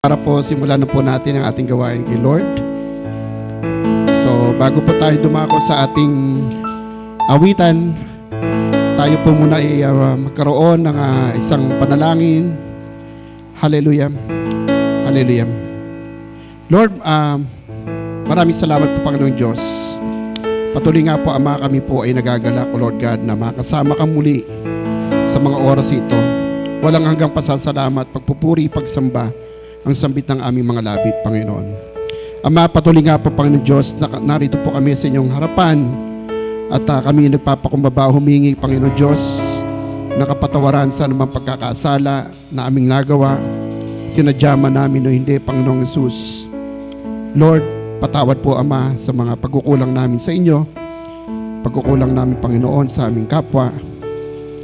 Para po simulan na po natin ang ating gawain kay Lord. So bago po tayo dumako sa ating awitan, tayo po muna ay magkaroon ng isang panalangin. Hallelujah. Hallelujah. Lord, maraming salamat po Panginoong Diyos. Patuloy nga po Ama, kami po ay nagagalak, Lord God, na makasama ka muli sa mga oras ito. Walang hanggang pasasalamat, pagpupuri, pagsamba ang sambit ng aming mga labit, Panginoon. Ama, patuloy nga po, Panginoon Diyos, narito po kami sa inyong harapan at kami nagpapakumbaba, humingi, Panginoon Diyos, na kapatawaran sa anumang pagkakasala na aming nagawa, sinadya man namin o hindi, Panginoong Yesus. Lord, patawad po, Ama, sa mga pagkukulang namin sa inyo, pagkukulang namin, Panginoon, sa aming kapwa,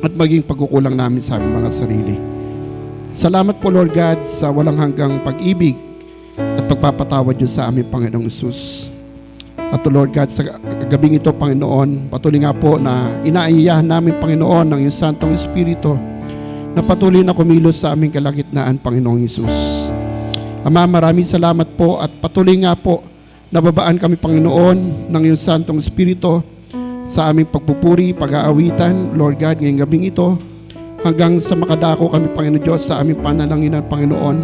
at maging pagkukulang namin sa aming mga sarili. Salamat po, Lord God, sa walang hanggang pag-ibig at pagpapatawad niyo sa aming Panginoong Yesus. At Lord God, sa gabing ito, Panginoon, patuloy nga po na inaayahan namin, Panginoon, ng iyong Santong Espiritu na patuloy na kumilos sa aming kalagitnaan, Panginoong Yesus. Ama, maraming salamat po at patuloy nga po nababaan kami, Panginoon, ng iyong Santong Espiritu sa aming pagpupuri, pag-aawitan, Lord God, ngayong gabing ito, hanggang sa makadako kami, Panginoon Diyos, sa aming panalangin, Panginoon.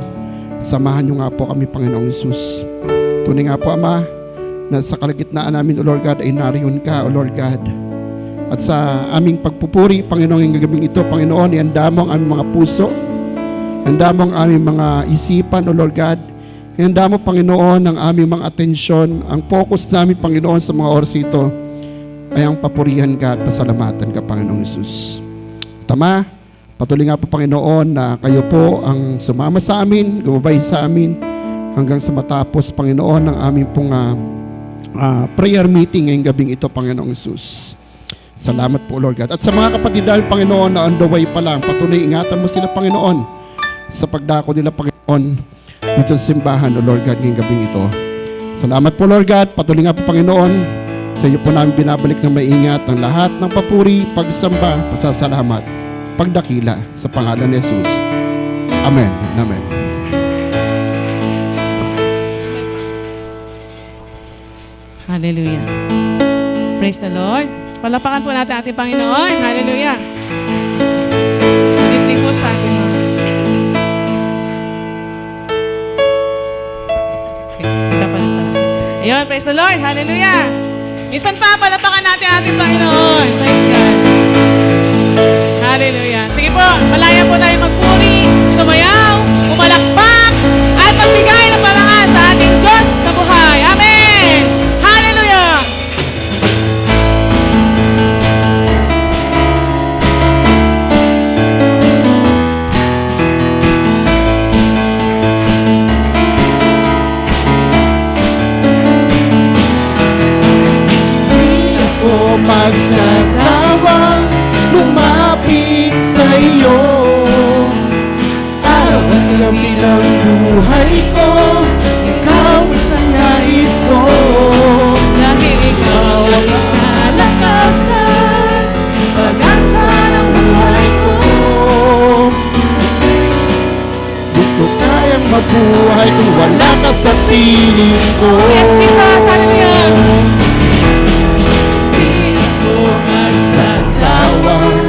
Samahan niyo nga po kami, Panginoong Yesus. Tunay nga po, Ama, na sa kalagitnaan namin, O Lord God, ay nariyon ka, O Lord God. At sa aming pagpupuri, Panginoon, ng gabing ito, Panginoon, ihanda mo ang aming mga puso, ihanda mo ang aming mga isipan, O Lord God. Ihanda mo, Panginoon, ang aming mga atensyon, ang focus namin, Panginoon, sa mga oras ito, ay ang papurihan ka at pasalamatan ka, Panginoong Yesus. Tama, patuloy nga po, Panginoon, na kayo po ang sumama sa amin, gumabay sa amin, hanggang sa matapos, Panginoon, ang aming pong prayer meeting ngayong gabing ito, Panginoong Yesus. Salamat po, Lord God. At sa mga kapatid namin, Panginoon, na on the way pa lang, patuloy ingatan mo sila, Panginoon, sa pagdako nila, Panginoon, dito sa simbahan, O Lord God, ngayong gabing ito. Salamat po, Lord God. Patuloy nga po, Panginoon, sa iyo po namin binabalik ng maingat ang lahat ng papuri, pagsamba, pasasalamat, pagdakila sa pangalan ni Jesus. Amen. Amen. Hallelujah. Praise the Lord. Palapakan po natin ating Panginoon. Hallelujah. Good evening po sa atin. Okay, kita pa rin pala. Ayun, praise the Lord. Hallelujah. Minsan pa, palapakan natin ating Panginoon. Praise God. Hallelujah. Sige po, malaya po tayo magpuri, sumayaw, umalakpak, at magbigay ng parangal sa ating Diyos na buhay. Amen! Hallelujah! Di ako magsasawang lumapit sa iyo. Araw at gabi ng buhay ko, ikaw ang nais ko. Dahil ikaw ang Kalakasan, pag-asa ng buhay ko. Di ko kayang mabuhay kung wala ka sa piling ko. Yes, Jesus! Hallelujah! Di ako magsasawang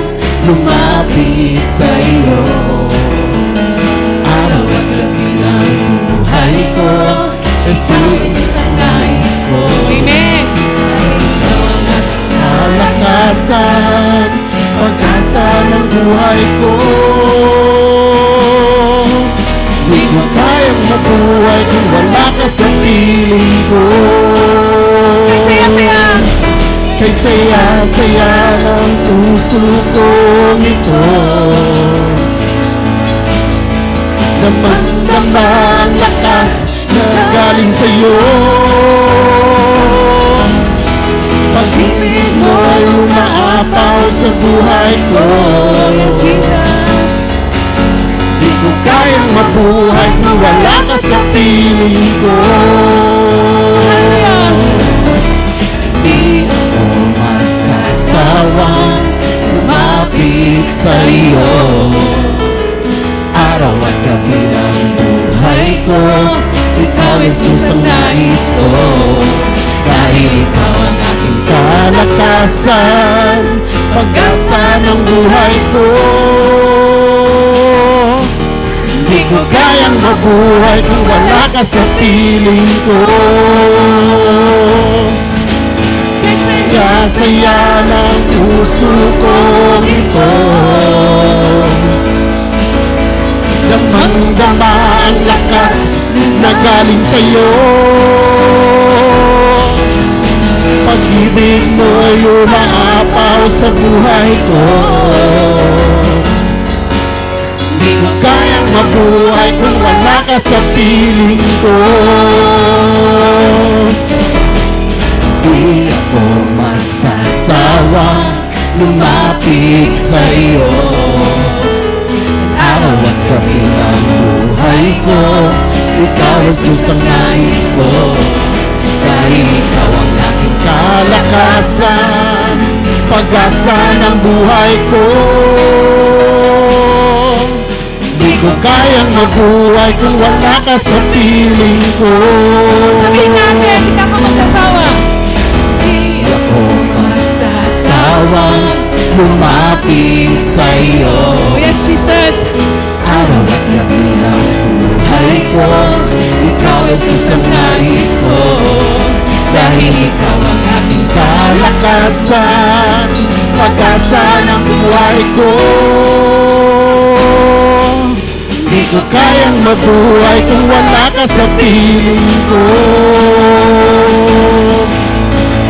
lumapit sa iyo. Araw at gabi ng buhay ko, Jesus ang nais ko. Amen! Kalakasan, pag-asa ng buhay ko. Di ko kayang mabuhay kung wala ka sa piling ko. Ay, saya-saya! Kay saya-saya ng puso kong ito. Damang-dama ang lakas na galing sa'yo. Pag-ibig mo'y umaapaw sa buhay ko. Yes, Jesus! Di ko kayang mabuhay kung wala ka sa piling ko. Hallelujah! Di ako masasawang lumapit sa iyo. Araw at gabi ng buhay ko, Ikaw, Jesus, ang nais ko. Dahil ikaw ang aking kalakasan, pag-asa ng buhay ko. Hindi ko kayang mabuhay kung wala ka sa piling ko. Saya ng puso kong ito, damang-dama ang lakas na galing sa'yo. Pag-ibig mo'y umaapaw sa buhay ko. Di ko kayang mabuhay kung wala ka sa piling ko. Di ako magsasawang lumapit sa'yo. Araw at gabi ng buhay ko, ikaw, Jesus, ang nais ko. Dahil ikaw ang aking kalakasan, pag-asa ng buhay ko. Di ko kayang mabuhay kung wala ka sa piling ko. Sabihin natin, hindi ka magsasawa. Di ako magsasawang lumapit sa'yo. Oh yes, Jesus. Araw at gabi ng buhay ko, ikaw, Jesus, ang nais ko. Dahil ikaw ang aking kalakasan, pag-asa ng buhay ko. Di ko kayang mabuhay kung wala ka sa piling ko.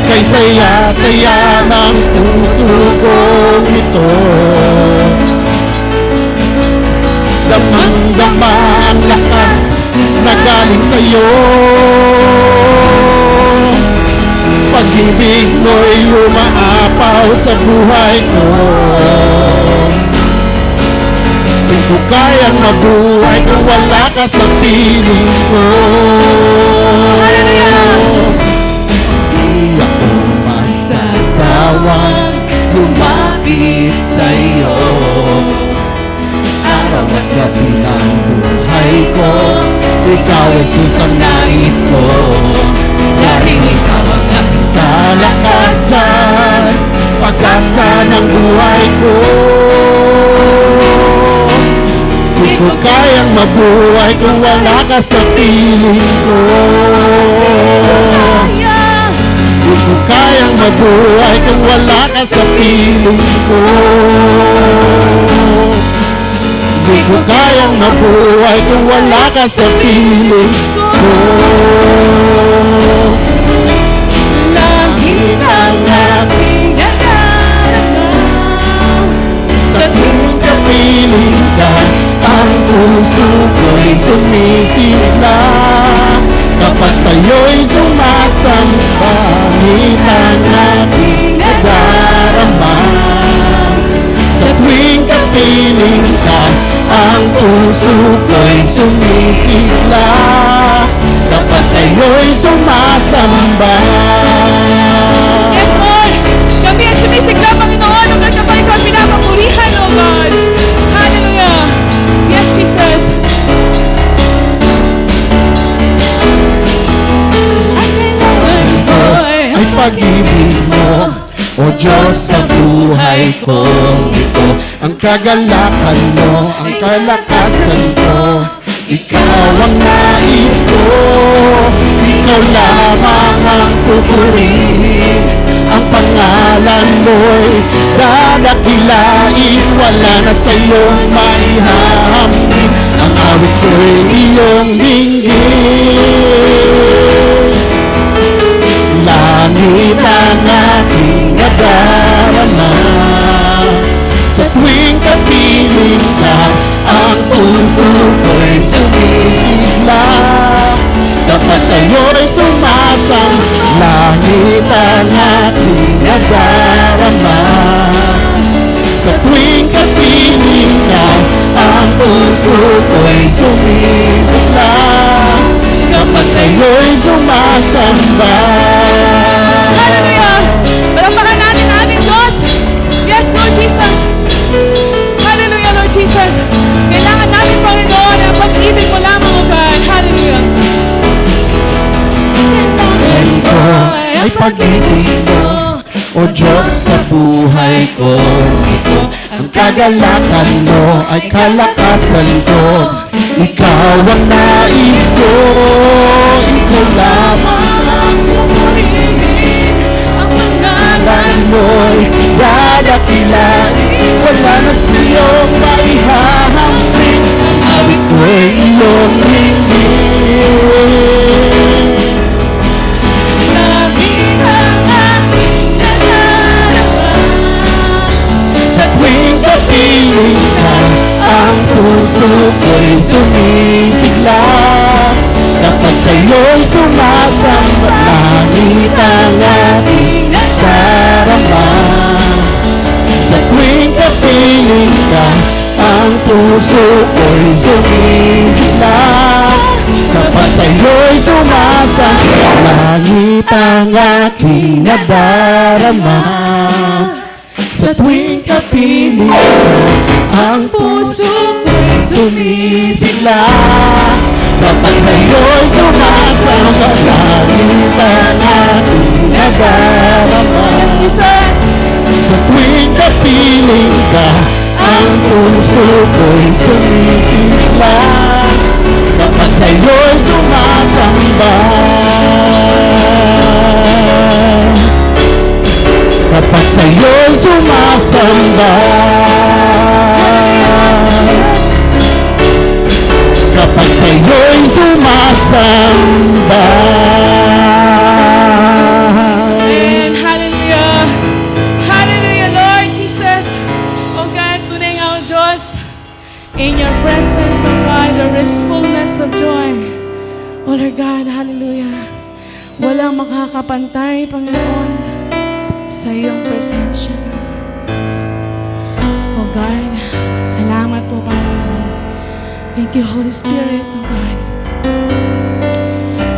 Kay saya-saya ng puso kong ito, damang-dama ang lakas na galing sa'yo. Pag-ibig mo'y umaapaw sa buhay ko. Di ko kayang mabuhay kung wala ka sa piling ko. Di ako magsasawang lumapit sa'yo. Araw at gabi ng buhay ko, ikaw, Jesus, ang nais ko. Dahil ikaw ang aking kalakasan, pag-asa ng buhay ko. Di ko kayang mabuhay kung wala ka sa piling ko. Di ko kayang mabuhay kung wala ka sa piling ko. Di ko kayang mabuhay kung wala ka sa piling ko. Langit ang aking nadarama, sa tuwing kapiling ka, ang puso ko'y sumisigla. Kapag sa'yo'y sumasamba, ang aking nadarama. Sa tuwing kapiling ka, ang puso ko'y sumisigla. Kapag sa'yo'y sumasamba. Yes, Lord. Kami ang sumisigla, Panginoon. Ang ganda pa ikaw ang pinapapurihan, O God. Hallelujah. Yes, Jesus. Ang kailangan ko'y Ay pag-ibig mo, O Diyos, sa buhay kong ito. Ang kagalakan mo, ang kalakasan ko, ikaw ang nais ko. Ikaw lamang ang pupurihin. Ang pangalan mo'y dadakilain. Wala na sa'yong maihahambing. Ang awit ko'y iyong dinggin. Langit ang aking nadarama, sa tuwing kapiling ka, ang puso ko'y sumisigla. Kapag sa'yo'y sumasang, langit ang aking nadarama. Sa tuwing kapiling ka, ang puso ko'y sumisigla. Kapag sa'yo'y sumasamba. Hallelujah! Palakpakan natin ang ating Diyos. Yes, Lord Jesus. Hallelujah, Lord Jesus. Kailangan natin, Panginoon, ang pag-ibig mo lamang, O God. Hallelujah. pag-ibig mo, O Diyos sa buhay ko. Ang kagalakan mo ay kalakasan ko. Ikaw ang nais ko, ikaw lamang ang pumurihin. Ang pangalan mo'y dadakilain. Wala na siyang maihahampi. Ang awit ko'y iyong hinggil. Kapiling ka, ang puso ko'y sumisigla. Kapag sa'yo'y sumasamba, langit ang aking nadarama. Sa tuwing kapiling ka, ang puso ko'y sumisigla. Kapag sa'yo'y sumasamba, langit ang aking nadarama. Sa tuwing kapiling ka, ang puso ko'y sumisigla. Kapag sa'yo'y sumasama, langit ang aking nadarama. Sa tuwing kapiling ka, ang puso ko'y sumisigla. Kapag sa'yo'y sumasamba, kapag sa'yo'y sumasamba, kapag sa'yo'y sumasamba. Amen. Hallelujah. Hallelujah, Lord Jesus. Oh God, tunay nga, O Diyos, in your presence, O God, there is fullness of joy. Oh Lord God, hallelujah. Walang makakapantay, Panginoon, sa iyong presensya. Oh God, salamat po, Panginoon. Thank you, Holy Spirit, oh God.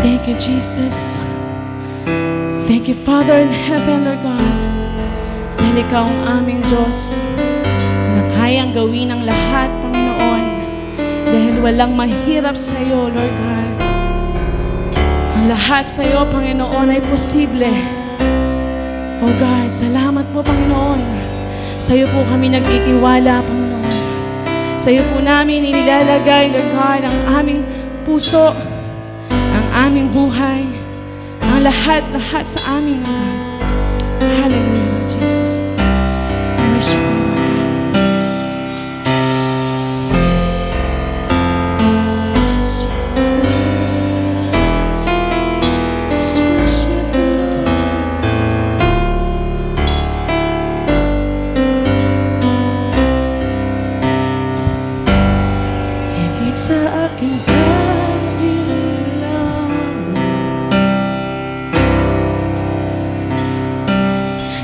Thank you, Jesus. Thank you, Father in heaven, Lord God. Dahil ikaw ang aming Diyos na kayang gawin ang lahat, Panginoon. Dahil walang mahirap sa iyo, Lord God. Ang lahat sa iyo, Panginoon, ay posible. Oh God, salamat po, Panginoon. Sa iyo po kami nagtitiwala, Panginoon. Sa iyo po namin inilalagay, Lord God, ang aming puso, ang aming buhay, ang lahat-lahat sa amin, Lord God. Hallelujah, Lord Jesus. I worship you, Lord God. Yes, Jesus. Let's worship you, Lord. Higit sa aking kailangan,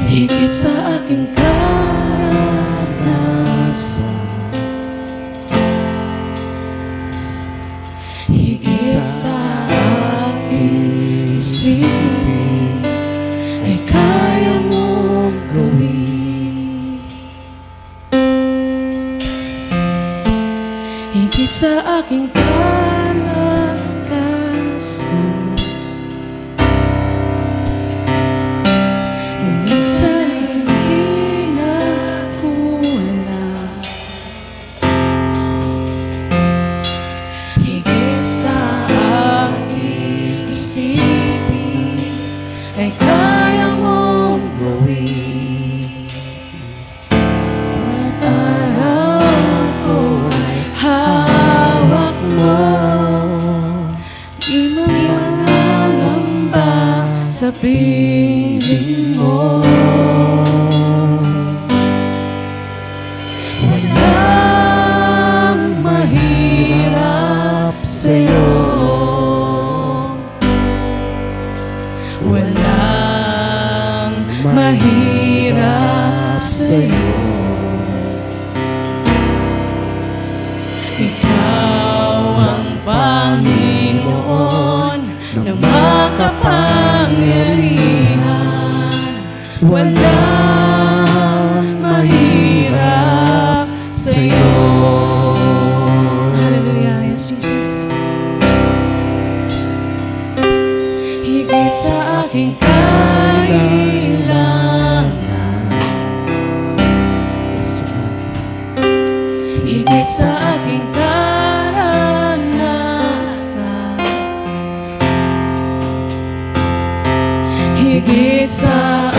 higit sa aking karanasan, higit sa aking isipin, ay kaya mong gawin. Higit sa aking kalakasan, higit sa hindi na kulang, higit sa aking isipin, ay kaya mong gawin. At araw ko ay hawak mo, di mangangamba sa piling mo. Walang mahirap sa'yo, walang mahirap sa'yo. Ikaw ang Panginoon na makapangyarihan. Walang mahirap sa'yo. Hallelujah, yes, Jesus. Higit sa aking kailangan, higit sa aking karanasan, higit sa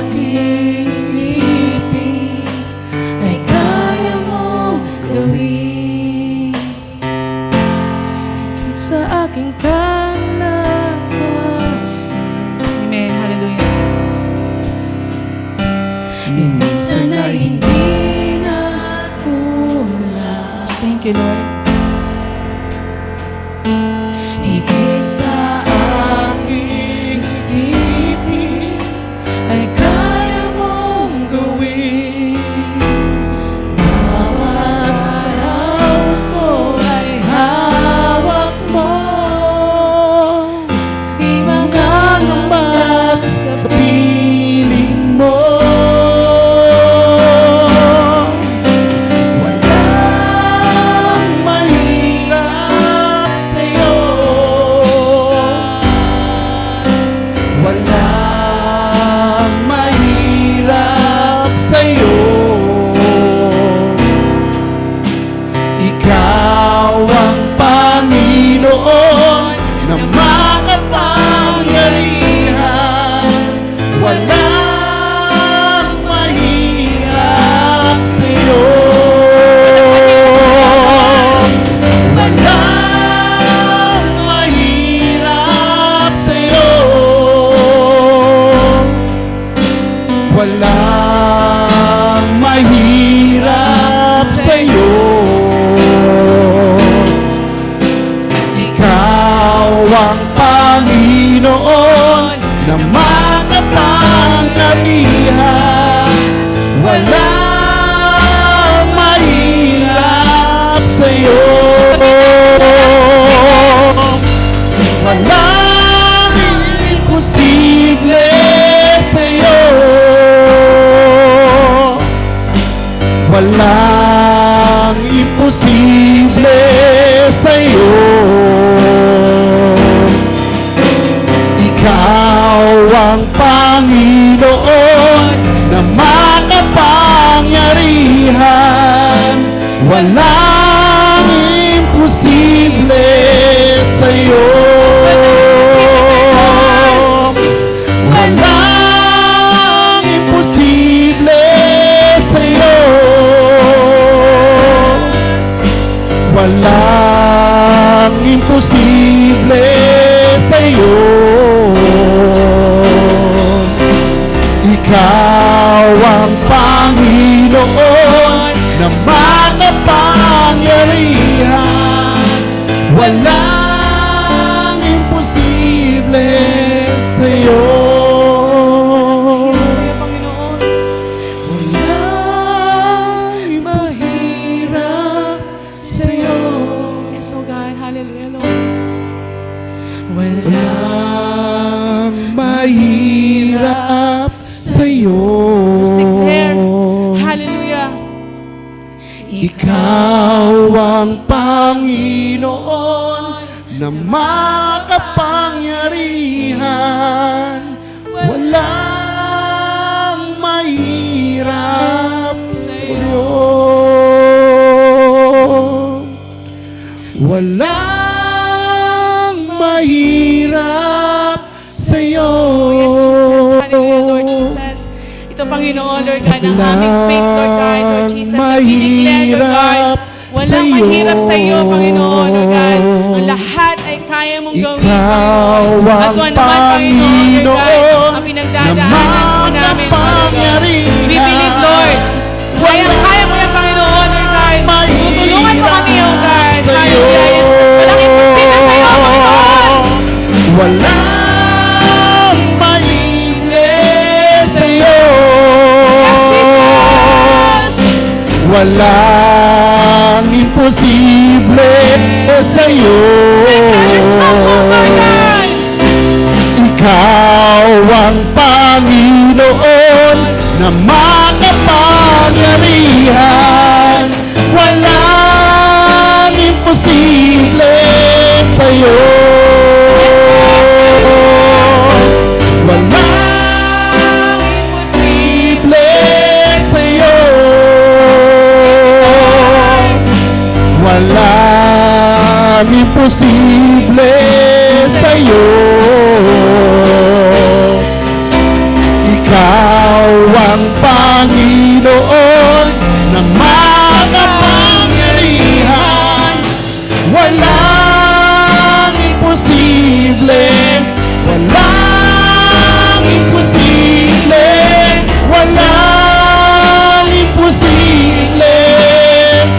aking isipin, ay kaya mong gawin. Higit sa aking kalakasan. Amen. Hallelujah. Minsan ay hindi na kulang. Thank you, Lord. Higit sa aking isipin, ay kaya mong gawin. Bawat araw ko ay hawak mo, di mangangamba sa piling mo. Walang mahirap sa'yo, walang mahirap sa'yo. Ikaw ang Panginoon na makapangyarihan. Walang mahirap sa'yo. Walang mahirap sa'yo. Walang mahirap sa'yo. Ikaw ang Panginoon na makapangyarihan. Walang mahirap sa'yo. Walang imposible sa'yo. Walang imposible sa'yo. Ikaw ang Panginoon na makapangyarihan. Walang imposible sa'yo. Walang imposible sa'yo. Walang imposible sa'yo. Ikaw ang Panginoon na makapangyarihan. Walang imposible sa'yo. Sa'yo, Panginoon. Walang mahirap sa'yo. Yes, oh God. Hallelujah, Lord. Walang mahirap sa'yo. Let's declare. Hallelujah. Ikaw ang Panginoon na makapangyarihan. Walang mahirap sa'yo. Walang mahirap sa'yo. Yes, Jesus. Hallelujah, Lord Jesus. Ito, Panginoon, Lord God, ang aming faith, Lord God, Lord Jesus. At we declare, Lord God, walang mahirap sa iyo, Panginoon, Lord God. Ang lahat ay kaya mong gawin, Ikaw Panginoon. At ang kung ano man, Panginoon, Lord God, Panginoon ang pinagdadaanan po namin, Lord God. makapangyarihan. We believe, Lord. Kaya mo yan, Panginoon, Lord God. Tutulungan mo kami, oh God. Hallelujah, Jesus. Walang imposible sa iyo, Panginoon. Walang mahirap sa'yo. Yes, Jesus. Walang imposible sa'yo. Ikaw ang Panginoon na makapangyarihan. Walang imposible sa'yo. imposible sa'yo. Ikaw ang Panginoon na makapangyarihan. Walang imposible, walang imposible, walang imposible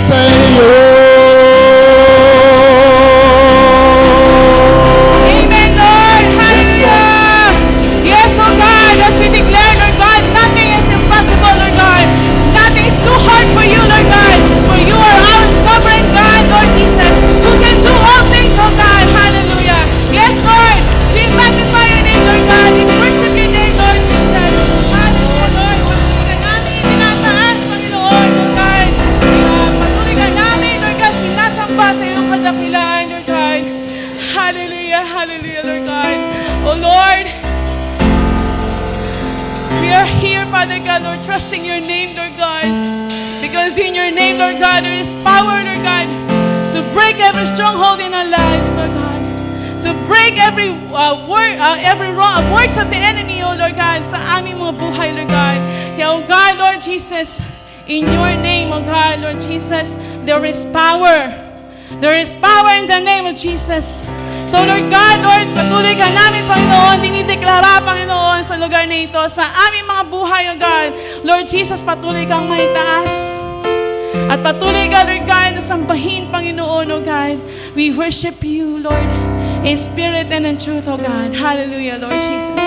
sa'yo. Amen, Lord. Hallelujah. Yes, oh God, as we declare, Lord God, nothing is impossible, Lord God. Nothing is too hard for you, Lord God. For you are our sovereign God, Lord Jesus, who can do all things, oh God. Hallelujah. Yes, Lord. We magnify your name, Lord God. We worship your name, Lord Jesus. Hallelujah, Lord. Patuloy ka namin tinataas, Panginoon, Lord God. Patuloy ka namin, Lord God, sinasamba sa iyong kadakilaan, Lord God. Hallelujah, hallelujah, Lord God. Oh Lord, we are here, Father God, Lord, trusting your name, Lord God. Because in your name, Lord God, there is power, Lord God, to break every stronghold in our lives, Lord God. To break every wrong works of the enemy, oh Lord God, sa aming mga buhay, Lord God. Kaya, oh God, Lord Jesus, in your name, oh God, Lord Jesus, there is power. There is power in the name of Jesus. So Lord God, Lord, patuloy ka namin, Panginoon, dinideklara, Panginoon, sa lugar na ito, sa aming mga buhay, O God. Lord Jesus, patuloy kang maitaas. At patuloy ka, Lord God, na sambahin, Panginoon, O God. We worship you, Lord, in spirit and in truth, O God. Hallelujah, Lord Jesus.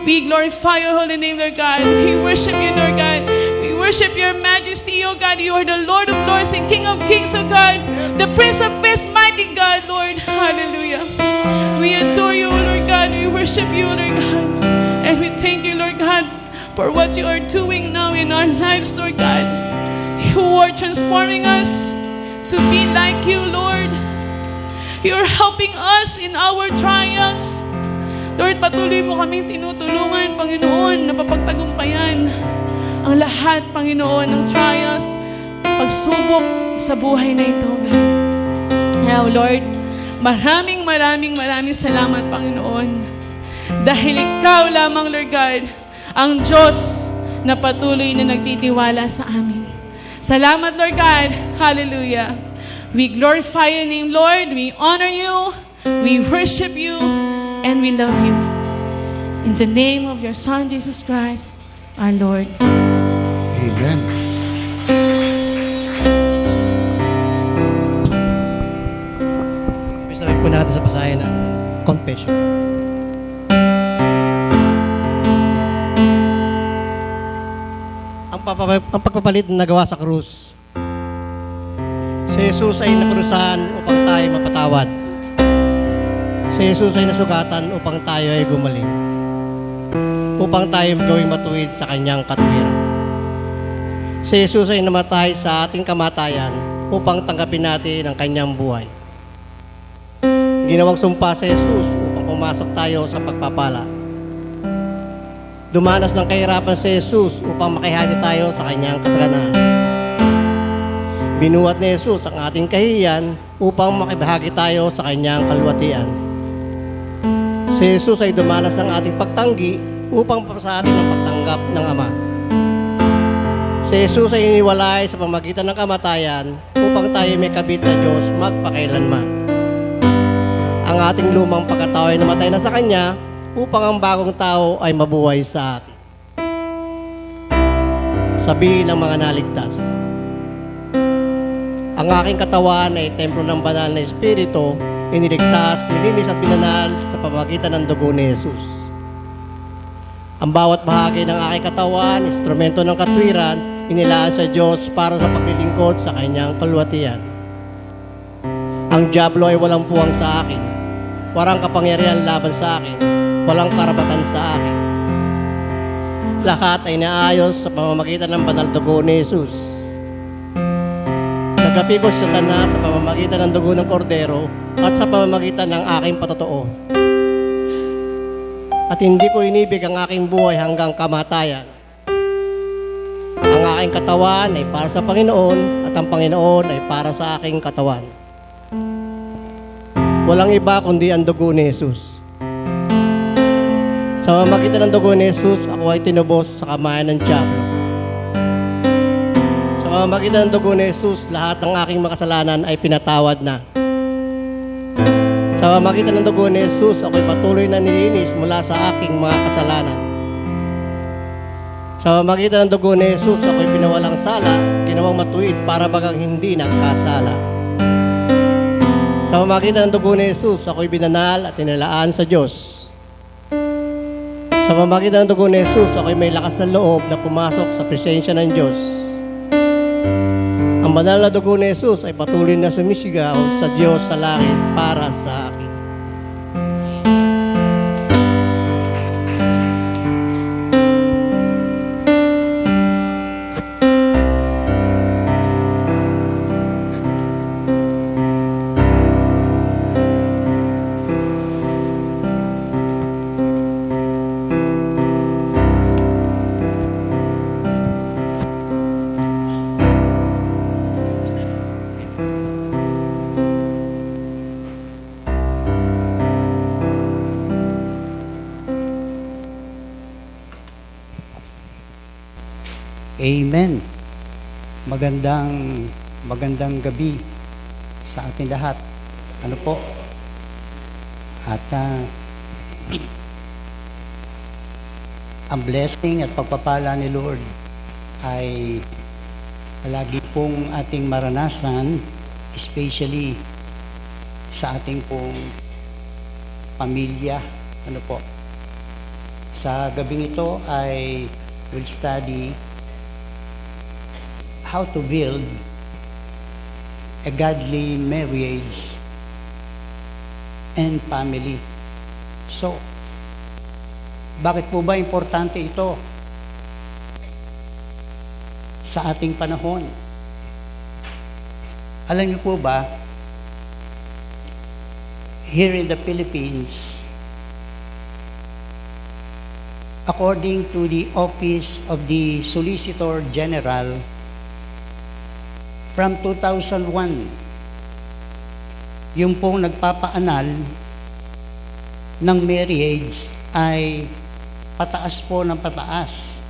We glorify your holy name, Lord God. We worship you, Lord God. We worship your majesty, O God. You are the Lord of lords and King of kings, O God. The Prince of peace, mighty God, Lord. Hallelujah. We adore you, Lord God. We worship you, Lord God. And we thank you, Lord God, for what you are doing now in our lives, Lord God. You are transforming us to be like you, Lord. You are helping us in our trials. Lord, patuloy mo kaming tinutulungan, Panginoon, na mapagtagumpayan ang lahat, Panginoon, ng trials, pagsubok sa buhay na ito, God. Now, Lord, maraming salamat, Panginoon. Dahil ikaw lamang, Lord God, ang Diyos na patuloy na nagtitiwala sa amin. Salamat, Lord God. Hallelujah. We glorify your name, Lord. We honor you. We worship you. And we love you. In the name of your Son, Jesus Christ, our Lord. Amen. Sabi po natin sa pasahe ng confession. Ang pagpapalit na nagawa sa krus, si Jesus ay naparusahan upang tayo mapatawad. Si Jesus ay nasugatan upang tayo ay gumaling. Upang tayo gawing matuwid sa kanyang katwiran. Si Jesus ay namatay sa ating kamatayan upang tanggapin natin ang kanyang buhay. Ginawang sumpa si Jesus upang pumasok tayo sa pagpapala. Dumanas ng kahirapan si Jesus upang makihati tayo sa kanyang kasaganaan. Binuhat ni Jesus ang ating kahihiyan upang makibahagi tayo sa kanyang kalwatian. Si Jesus ay dumanas ng ating pagtanggi upang sa atin ang pagtanggap ng Ama. Si Jesus ay iniwalay sa pamagitan ng kamatayan upang tayo may kabit sa Diyos magpakailanman. Ang ating lumang pagkatao ay namatay na sa Kanya upang ang bagong tao ay mabuhay sa atin. Sabihin ng mga naligtas, ang aking katawan ay templo ng banal na Espiritu, iniligtas, nilinis at pinanal sa pamamagitan ng dugo ni Jesus. Ang bawat bahagi ng aking katawan, instrumento ng katwiran, inilaan sa Diyos para sa paglilingkod sa kanyang kalwatian. Ang diablo ay walang puwang sa akin, walang kapangyarihan laban sa akin, walang karapatan sa akin. Lahat ay naayos sa pamamagitan ng banal dugo ni Jesus. Nagapi ko sa Satanas sa pamamagitan ng dugo ng kordero at sa pamamagitan ng aking patotoo. At hindi ko inibig ang aking buhay hanggang kamatayan. Ang aking katawan ay para sa Panginoon at ang Panginoon ay para sa aking katawan. Walang iba kundi ang dugo ni Jesus. Sa pamamagitan ng dugo ni Jesus, ako ay tinubos sa kamayan ng diablo. Sa pamamagitan ng dugo ni Jesus, lahat ng aking makasalanan ay pinatawad na. Sa pamamagitan ng dugo ni Jesus, ako'y patuloy na nilinis mula sa aking mga kasalanan. Sa pamamagitan ng dugo ni Jesus, ako'y pinawalang sala, ginawang matuwid para bagang hindi nagkasala. Sa pamamagitan ng dugo ni Jesus, ako'y binanal at tinilaan sa Diyos. Sa pamamagitan ng dugo ni Jesus, ako'y may lakas na loob na pumasok sa presensya ng Diyos. Ang banal na dugo ni Jesus ay patuloy na sumisigaw sa Diyos sa langit para sa akin. Amen. Magandang gabi sa ating lahat. Ano po? At ang blessing at pagpapala ni Lord ay palagi pong ating maranasan, especially sa ating pong pamilya. Ano po? Sa gabing ito ay we'll study how to build a godly marriage and family. So, bakit po ba importante ito sa ating panahon? Alam niyo po ba, here in the Philippines, according to the Office of the Solicitor General, from 2001, yung pong nagpapaanal ng marriage ay pataas po ng pataas.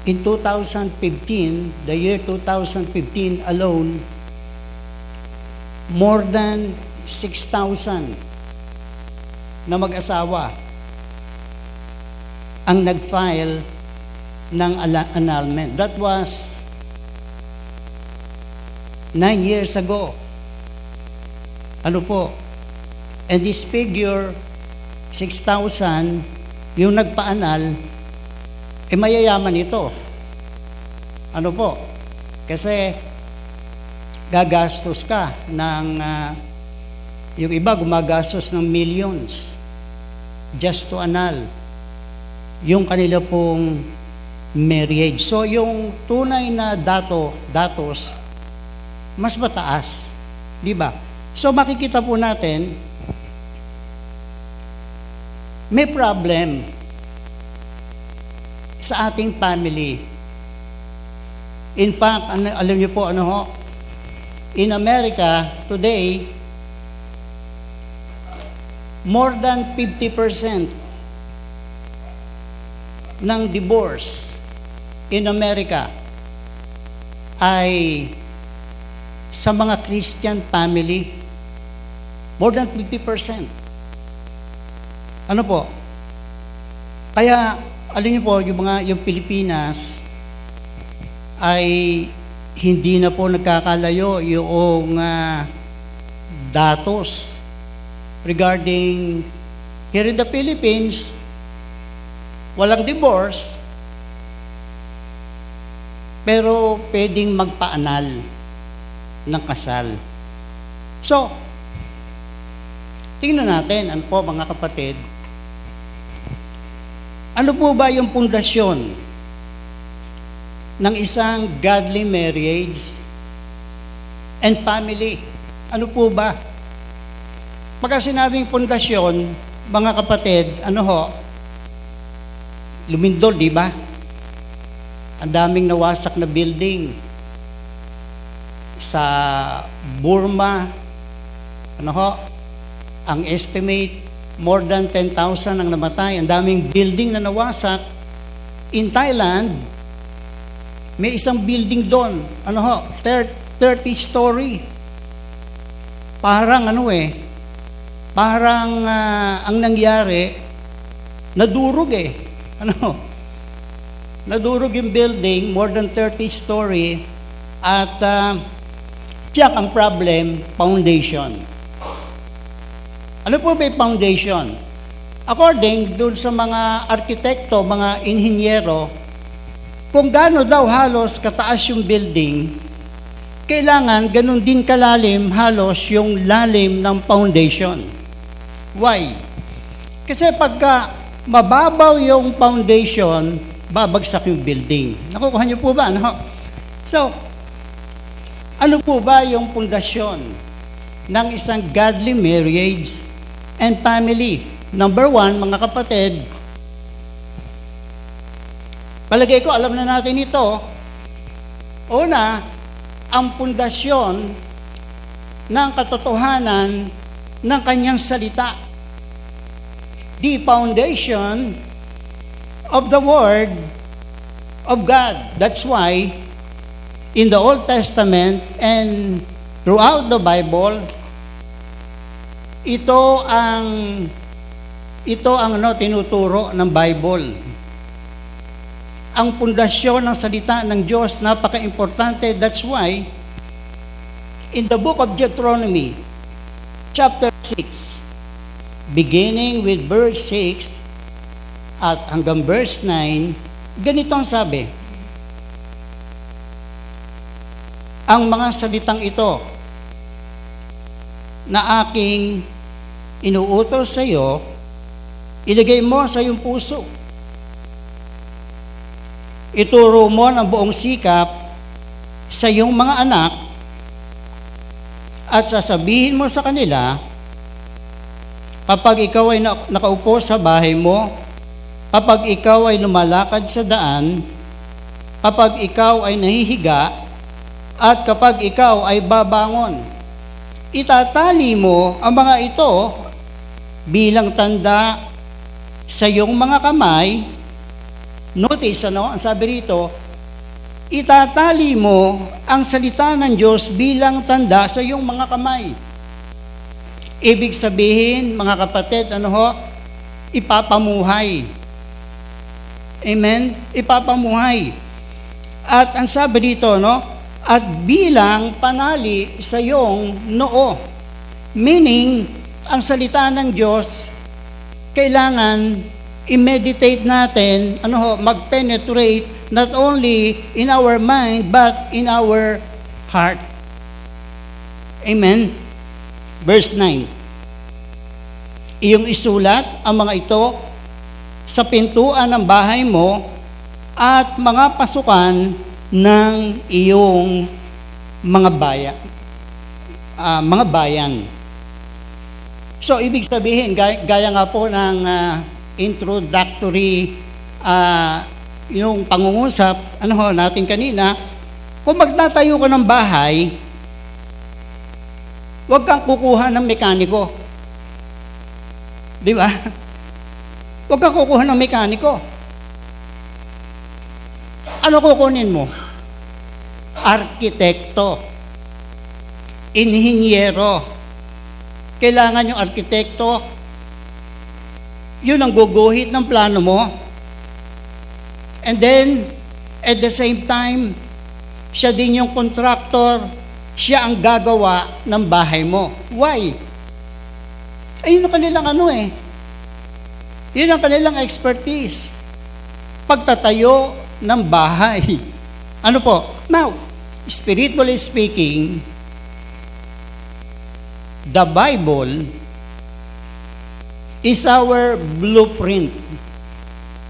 In 2015, the year 2015 alone, more than 6,000 na mag-asawa ang nag-file ng annulment. That was 9 years ago. Ano po? And this figure, 6,000, yung nagpaanal, mayayaman ito. Ano po? Kasi gagastos ka ng, yung iba gumagastos ng millions just to annul yung kanila pong marriage. So yung tunay na datos, mas mataas, di ba? So makikita po natin, may problem sa ating family. In fact, alam niyo po ano ho, in America today, more than 50% ng divorce in America ay sa mga Christian family. More than 50%. Ano po? Kaya, alam niyo po, yung Pilipinas ay hindi na po nagkakalayo yung datos regarding here in the Philippines, walang divorce, pero pwedeng magpaanal ng kasal. So, tingnan natin, ano po mga kapatid, ano po ba yung pundasyon ng isang godly marriage and family? Ano po ba? Pagka sinabing pundasyon, mga kapatid, ano ho, lumindol, di ba? Ang daming nawasak na building sa Burma, Ano ho? Ang estimate, more than 10,000 ang namatay. Ang daming building na nawasak. In Thailand, may isang building doon. Ano ho? 30 story. Parang parang ang nangyari, nadurog Ano? Nadurog yung building, more than 30 story, at tiyak ang problem, foundation. Ano po ba yung foundation? According dun sa mga arkitekto, mga inhinyero, kung gaano daw halos kataas yung building, kailangan ganun din kalalim halos yung lalim ng foundation. Why? Kasi pagka mababaw yung foundation, babagsak yung building. Nakukuha niyo po ba? No? So, ano po ba yung pundasyon ng isang godly marriage and family? Number 1, mga kapatid, palagay ko alam na natin ito. Una, ang pundasyon ng katotohanan ng kanyang salita. The foundation of the Word of God. That's why in the Old Testament and throughout the Bible, ito ang tinuturo ng Bible. Ang pundasyon ng salita ng Diyos, napaka-importante. That's why in the book of Deuteronomy, chapter 6, beginning with verse 6 at hanggang verse 9, ganito ang sabi. Ang mga salitang ito na aking inuutos sa iyo, ilagay mo sa iyong puso. Ituro mo ng buong sikap sa iyong mga anak at sasabihin mo sa kanila, kapag ikaw ay nakaupo sa bahay mo, kapag ikaw ay lumalakad sa daan, kapag ikaw ay nahihiga, at kapag ikaw ay babangon, itatali mo ang mga ito bilang tanda sa iyong mga kamay. Notice, ang sabi rito, itatali mo ang salita ng Diyos bilang tanda sa iyong mga kamay. Ibig sabihin, mga kapatid, ipapamuhay. Amen? Ipapamuhay. At ang sabi dito, at bilang panali sa iyong noo. Meaning, ang salita ng Diyos, kailangan i-meditate natin, mag-penetrate not only in our mind, but in our heart. Amen? Verse 9. Iyong isulat ang mga ito sa pintuan ng bahay mo at mga pasukan ng iyong mga bayan. So, ibig sabihin, gaya nga po ng introductory yung pangungusap natin kanina, kung magtatayo ka ng bahay, huwag kang kukuha ng mekaniko. Di ba? Huwag kang kukuha ng mekaniko. Ano kukunin mo? Arkitekto. Inhinyero. Kailangan yung arkitekto, yun ang guguhit ng plano mo. And then, at the same time, siya din yung contractor, siya ang gagawa ng bahay mo. Why? Ayun ang kanilang yun ang kanilang expertise. Pagtatayo ng bahay. Now, spiritually speaking, the Bible is our blueprint.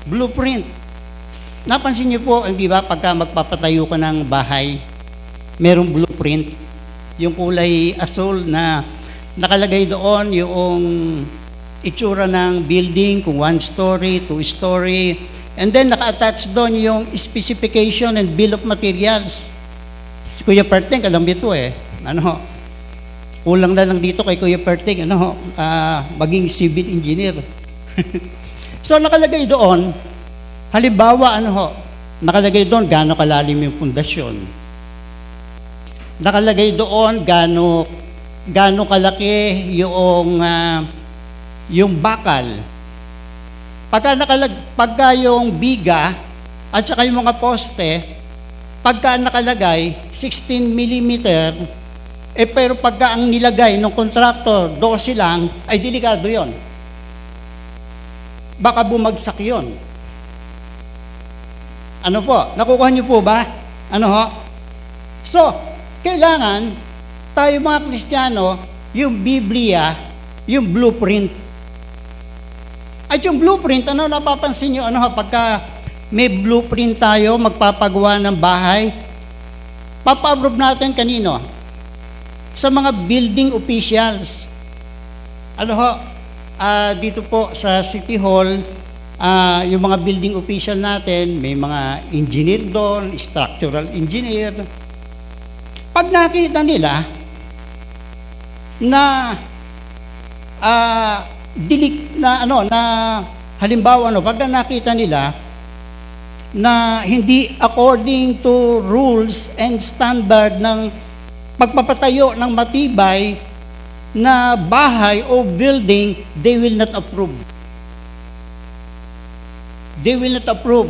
Blueprint. Napansin niyo po, di ba, pagka magpapatayo ka ng bahay, merong blueprint. Yung kulay asul na nakalagay doon yung itsura ng building, kung 1 story, 2 story, and then naka-attach doon yung specification and bill of materials. Si Kuya Perteng, alam ito Kulang na lang dito kay Kuya Perting, maging civil engineer. So nakalagay doon, halimbawa nakalagay doon gaano kalalim yung pundasyon. Nakalagay doon gaano kalaki yung bakal. Pagka yung biga at saka yung mga poste, pagka nakalagay 16 millimeter, pero pagka ang nilagay ng kontraktor 12 lang, ay delikado yon. Baka bumagsak yon. Ano po? Nakukuha niyo po ba? So, kailangan tayo mga Kristiyano, yung Biblia, yung blueprint. At yung blueprint, napapansin niyo, pagka may blueprint tayo, magpapagawa ng bahay, papa-approve natin kanino? Sa mga building officials. Dito po sa City Hall, yung mga building official natin, may mga engineer doon, structural engineer. Pag nakita nila na halimbawa pagka nakita nila na hindi according to rules and standard ng pagpapatayo ng matibay na bahay o building, they will not approve. They will not approve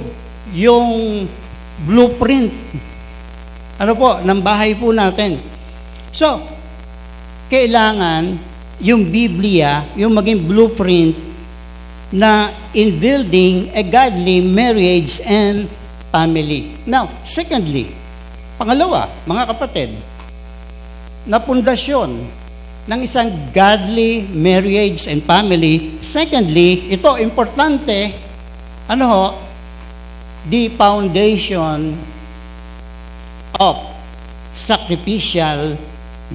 yung blueprint ng bahay po natin. So, kailangan yung Biblia, yung maging blueprint na in building a godly marriage and family. Now, secondly, pangalawa, mga kapatid, na pundasyon ng isang godly marriage and family. Secondly, ito, importante, the foundation of sacrificial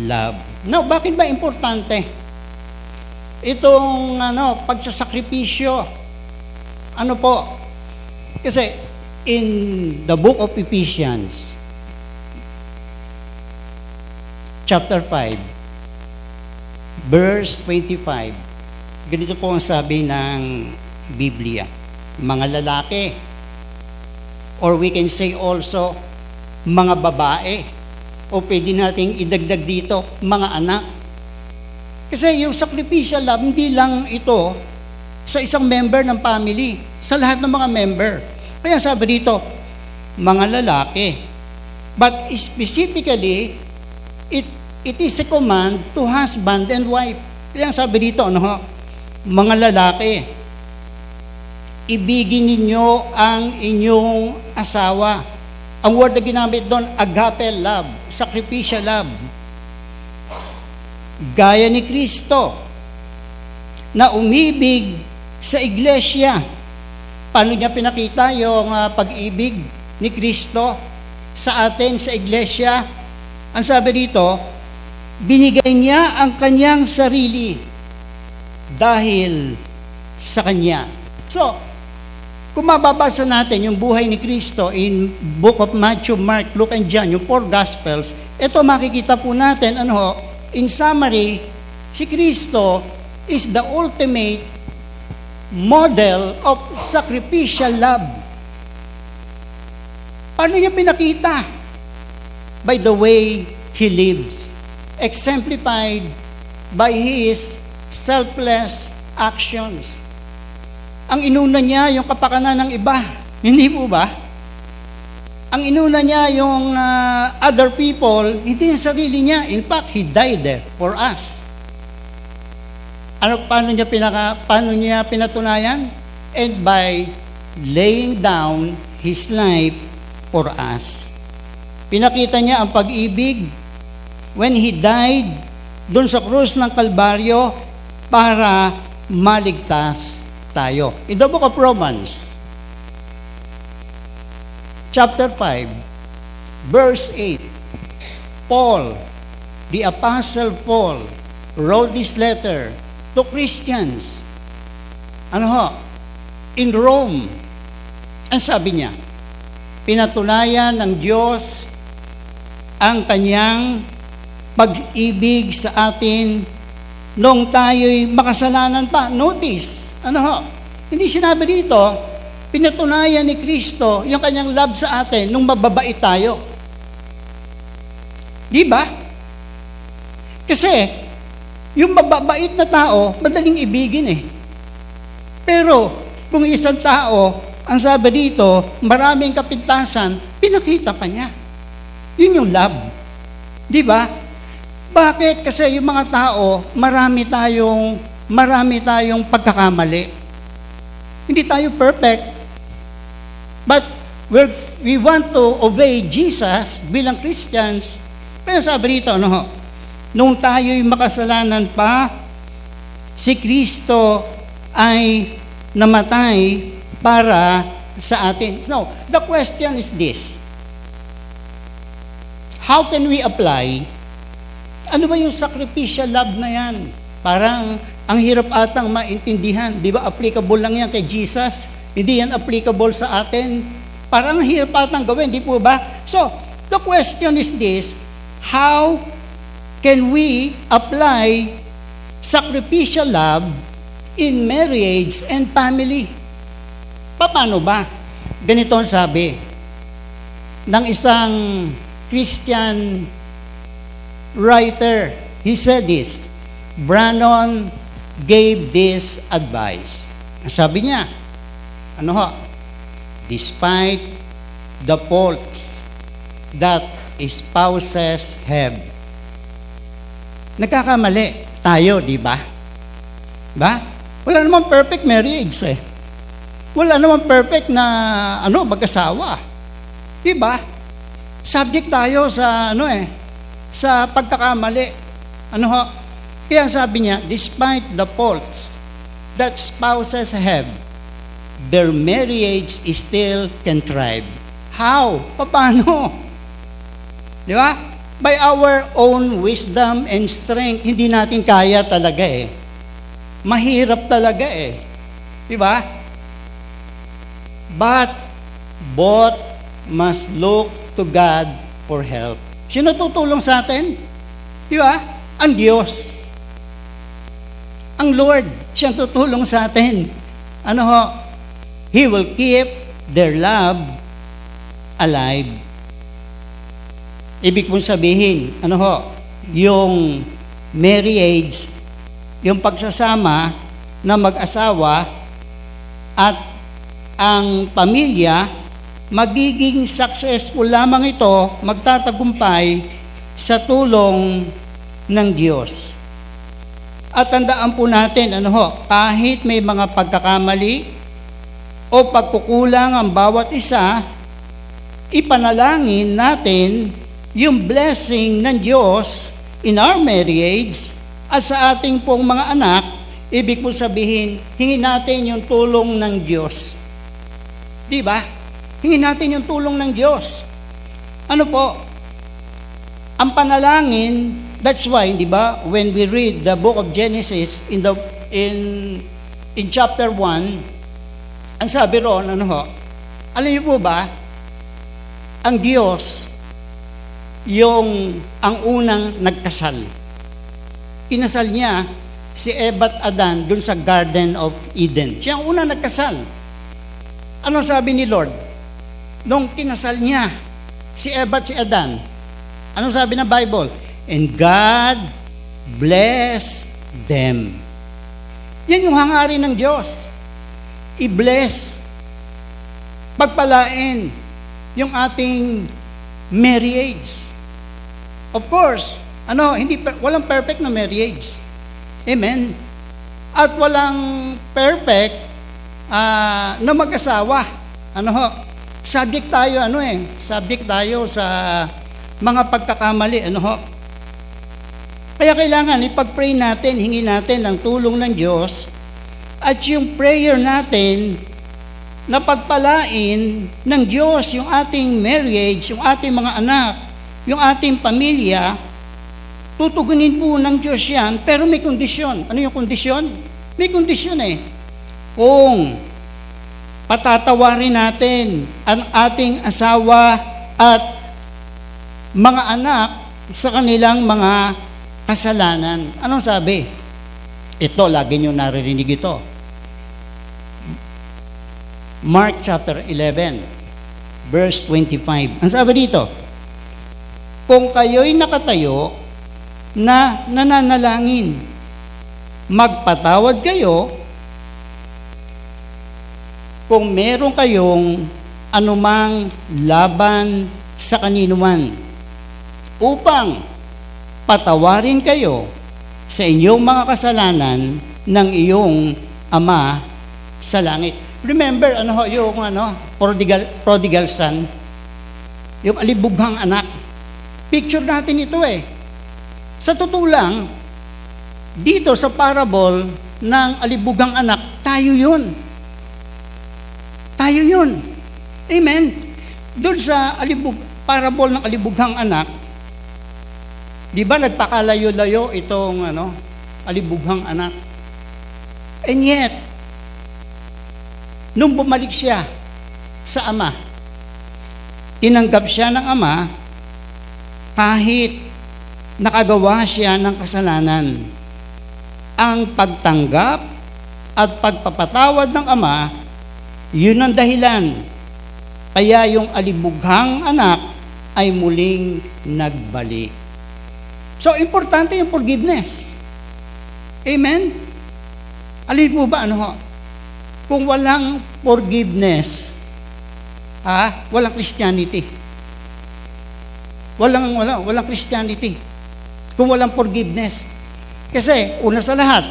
love. Now, bakit ba importante? Itong, pagsasakripisyo. Kasi, in the book of Ephesians, chapter 5, verse 25. Ganito po ang sabi ng Biblia. Mga lalaki, or we can say also, mga babae, o pwede nating idagdag dito, mga anak. Kasi yung sacrificial love, hindi lang ito sa isang member ng family, sa lahat ng mga member. Kaya sabi dito, mga lalaki. But specifically, it is a command to husband and wife. Kaya sabi dito, mga lalaki, ibigin ninyo ang inyong asawa. Ang word na ginamit doon, agape love, sacrificial love. Gaya ni Kristo, na umibig sa iglesia. Paano niya pinakita yung pag-ibig ni Kristo sa atin, sa iglesia? Ang sabi dito, binigay niya ang kanyang sarili dahil sa kanya. So, kung mababasa natin yung buhay ni Kristo in book of Matthew, Mark, Luke, and John, yung 4 Gospels, ito makikita po natin, in summary, si Kristo is the ultimate model of sacrificial love. Paano niya pinakita? By the way he lives, exemplified by his selfless actions. Ang inuna niya yung kapakanan ng iba. Hindi po ba? Ang inuna niya yung other people, hindi yung sarili niya. In fact, he died for us. Paano niya pinatunayan? And by laying down his life for us. Pinakita niya ang pag-ibig when he died doon sa krus ng Kalbaryo para maligtas tayo. In the book of Romans, chapter 5, verse 8, Paul, the Apostle Paul, wrote this letter to Christians. In Rome. Ang sabi niya, pinatunayan ng Diyos ang kanyang pag-ibig sa atin nung tayo'y makasalanan pa. Notice, hindi sinabi dito, pinatunayan ni Kristo yung kanyang love sa atin nung mababait tayo. Di ba? Kasi, yung mababait na tao, madaling ibigin eh. Pero, kung isang tao, ang sabi dito, maraming kapintasan, pinakita pa niya. Yun yung love. Di ba? Bakit? Kasi yung mga tao, marami tayong pagkakamali. Hindi tayo perfect. But we want to obey Jesus bilang Christians. Pero sabi dito, nung tayo'y makasalanan pa, si Kristo ay namatay para sa atin. So, the question is this. How can we apply? Ano ba yung sacrificial love na yan? Parang ang hirap atang maintindihan. Di ba applicable lang yan kay Jesus? Hindi yan applicable sa atin. Parang ang hirap atang gawin, di po ba? So, the question is this. How can we apply sacrificial love in marriage and family? Paano ba? Ganito ang sabi ng isang Christian writer. He said this. Brannon gave this advice. Ang sabi niya, despite the faults that spouses have. Nagkakamali tayo, di ba? Wala namang perfect marriage eh. Wala namang perfect na mag-asawa. Di ba? Subject tayo sa sa pagkakamali. Kaya sabi niya, despite the faults that spouses have, their marriage still can thrive. How? Paano? Di ba? By our own wisdom and strength, hindi natin kaya talaga eh. Mahirap talaga eh. Di ba? But both must look to God for help. Sino tutulong sa atin? Di ba? Ang Diyos. Ang Lord, siyang tutulong sa atin. He will keep their love alive. Ibig mong sabihin, yung marriage, yung pagsasama na mag-asawa at ang pamilya, magiging successful lamang ito, magtatagumpay sa tulong ng Diyos. At tandaan po natin, kahit may mga pagkakamali o pagkukulang ang bawat isa, ipanalangin natin yung blessing ng Diyos in our marriage at sa ating pong mga anak. Ibig po sabihin, hingin natin yung tulong ng Diyos. Di ba? Hingin natin yung tulong ng Diyos. Ang panalangin, that's why, di ba, when we read the book of Genesis in chapter 1, ang sabi roon, alam niyo po ba, ang Diyos, ang unang nagkasal. Kinasal niya si Eva at Adan dun sa Garden of Eden. Siya ang unang nagkasal. Ano sabi ni Lord? Nung kinasal niya si Eva at si Adan, ano sabi ng Bible? And God bless them. Yan yung hangarin ng Diyos. I-bless, pagpalain yung ating marriage. Of course, walang perfect na marriage. Amen. At walang perfect na mag-asawa. Subject tayo, subject tayo sa mga pagkakamali, Kaya kailangan ipag-pray natin, hingin natin ang tulong ng Diyos at yung prayer natin na pagpalain ng Diyos yung ating marriage, yung ating mga anak, yung ating pamilya, tutugunin po ng Diyos yan, pero may kondisyon. Ano yung kondisyon? May kondisyon eh. Kung patatawarin natin ang ating asawa at mga anak sa kanilang mga kasalanan. Anong sabi? Ito, lagi nyo naririnig ito. Mark chapter 11, verse 25. Ang sabi dito, kung kayo'y nakatayo na nananalangin, magpatawad kayo kung meron kayong anumang laban sa kaninuman, upang patawarin kayo sa inyong mga kasalanan ng iyong Ama sa langit. Remember, yung prodigal son, yung alibughang anak. Picture natin ito eh. Sa totoo lang, dito sa parable ng alibughang anak, tayo yun. Tayo yun. Amen? Doon sa parable ng alibughang anak, di ba nagpakalayo-layo itong alibughang anak? And yet, nung bumalik siya sa ama, tinanggap siya ng ama kahit nakagawa siya ng kasalanan. Ang pagtanggap at pagpapatawad ng ama, yun ang dahilan. Kaya yung alibughang anak ay muling nagbalik. So, importante yung forgiveness. Amen? Alin po ba, kung walang forgiveness, walang Christianity. Walang Christianity. Kung walang forgiveness. Kasi, una sa lahat,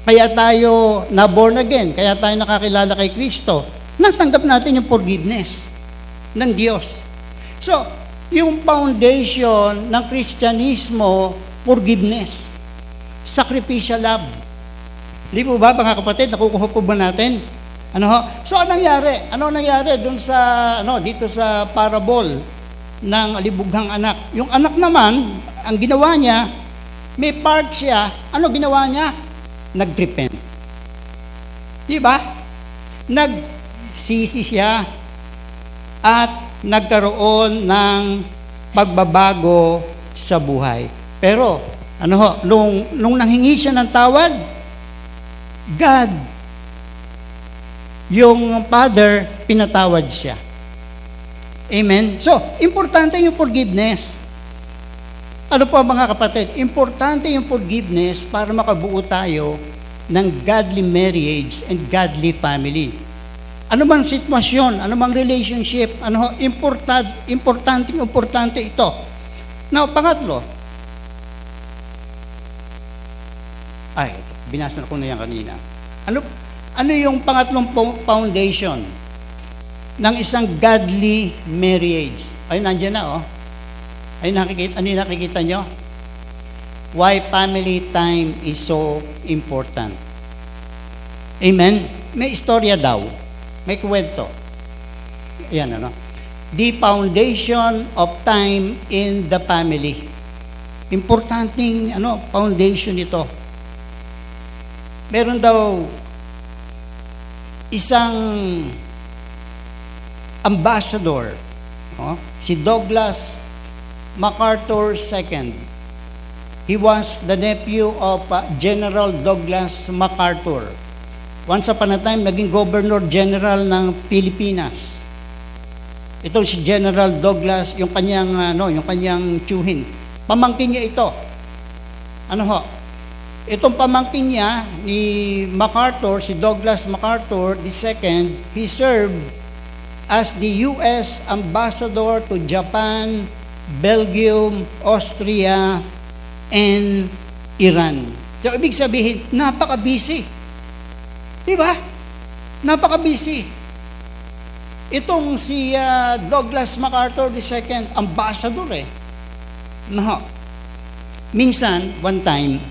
kaya tayo na-born again, kaya tayo nakakilala kay Kristo, natanggap natin yung forgiveness ng Diyos. So, yung foundation ng Kristyanismo, forgiveness. Sacrificial love. Hindi po ba, mga kapatid, nakukuha po ba natin? So, anong nangyari? Ano nangyari dun sa, dito sa parable ng alibughang anak? Yung anak naman, ang ginawa niya, may part siya, ano ginawa niya? Nag-repent. Di ba? Nagsisi siya at nagkaroon ng pagbabago sa buhay. Pero, nung nanghingi siya ng tawad, God, yung Father, pinatawad siya. Amen? So, importante yung forgiveness. Ano po mga kapatid? Importante yung forgiveness para makabuo tayo ng godly marriage and godly family. Ano mang sitwasyon, ano mang relationship, importante ito. Now, pangatlo, binasa ko na yan kanina. Ano yung pangatlong foundation ng isang godly marriage? Ay, nandiyan na, Ay, nakikita nyo? Why family time is so important. Amen? May istorya daw. May kwento. Ayan, The foundation of time in the family. Importanting, foundation ito. Meron daw isang ambassador, si Douglas MacArthur II. He was the nephew of General Douglas MacArthur. Once upon a time, naging Governor General ng Pilipinas. Ito si General Douglas, yung kanyang tiyuhin. Pamangkin niya ito. Itong pamangkin niya ni MacArthur, si Douglas MacArthur II, he served as the U.S. Ambassador to Japan, Belgium, Austria, and Iran. So, ibig sabihin, napaka-busy. Di ba? Napaka-busy. Itong si Douglas MacArthur II, ambassador Minsan, one time,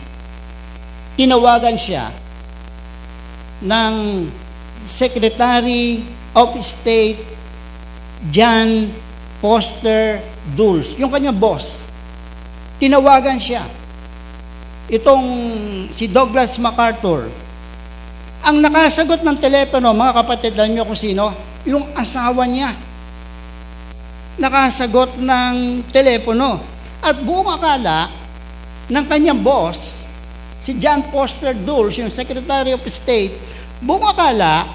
tinawagan siya ng Secretary of State John Foster Dulles, yung kanyang boss. Tinawagan siya. Itong si Douglas MacArthur. Ang nakasagot ng telepono, mga kapatid, alam niyo kung sino? Yung asawa niya. Nakasagot ng telepono. At buong akala ng kanyang boss, si John Foster Dulles, yung Secretary of State, buong akala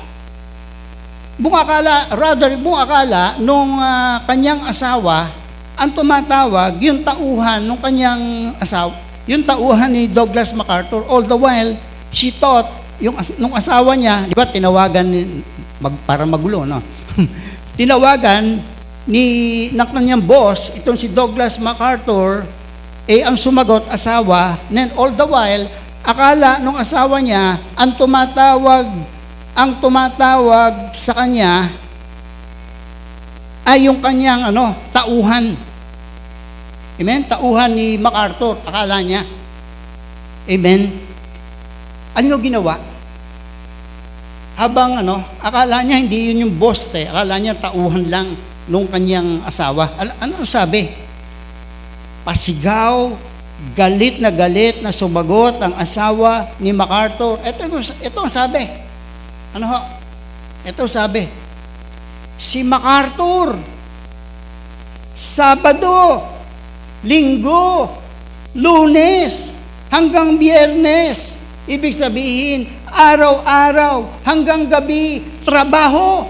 nung kanyang asawa, ang tumatawag, yung tauhan nung kanyang asawa, yung tauhan ni Douglas MacArthur. All the while, she thought, nung asawa niya, di ba, tinawagan, para magulo, no? Tinawagan ng kanyang boss, itong si Douglas MacArthur, ang sumagot, asawa, then all the while, akala nung asawa niya, ang tumatawag sa kanya ay yung kanyang tauhan. Amen? Tauhan ni MacArthur, akala niya. Amen? Ano ginawa? Habang akala niya hindi yun yung boss, akala niya tauhan lang nung kanyang asawa. Ano sabi? Pasigaw, galit na sumagot ang asawa ni MacArthur. Ito ang sabi. Ito sabi. Si MacArthur, Sabado, Linggo, Lunes, hanggang Biyernes. Ibig sabihin, araw-araw, hanggang gabi, trabaho.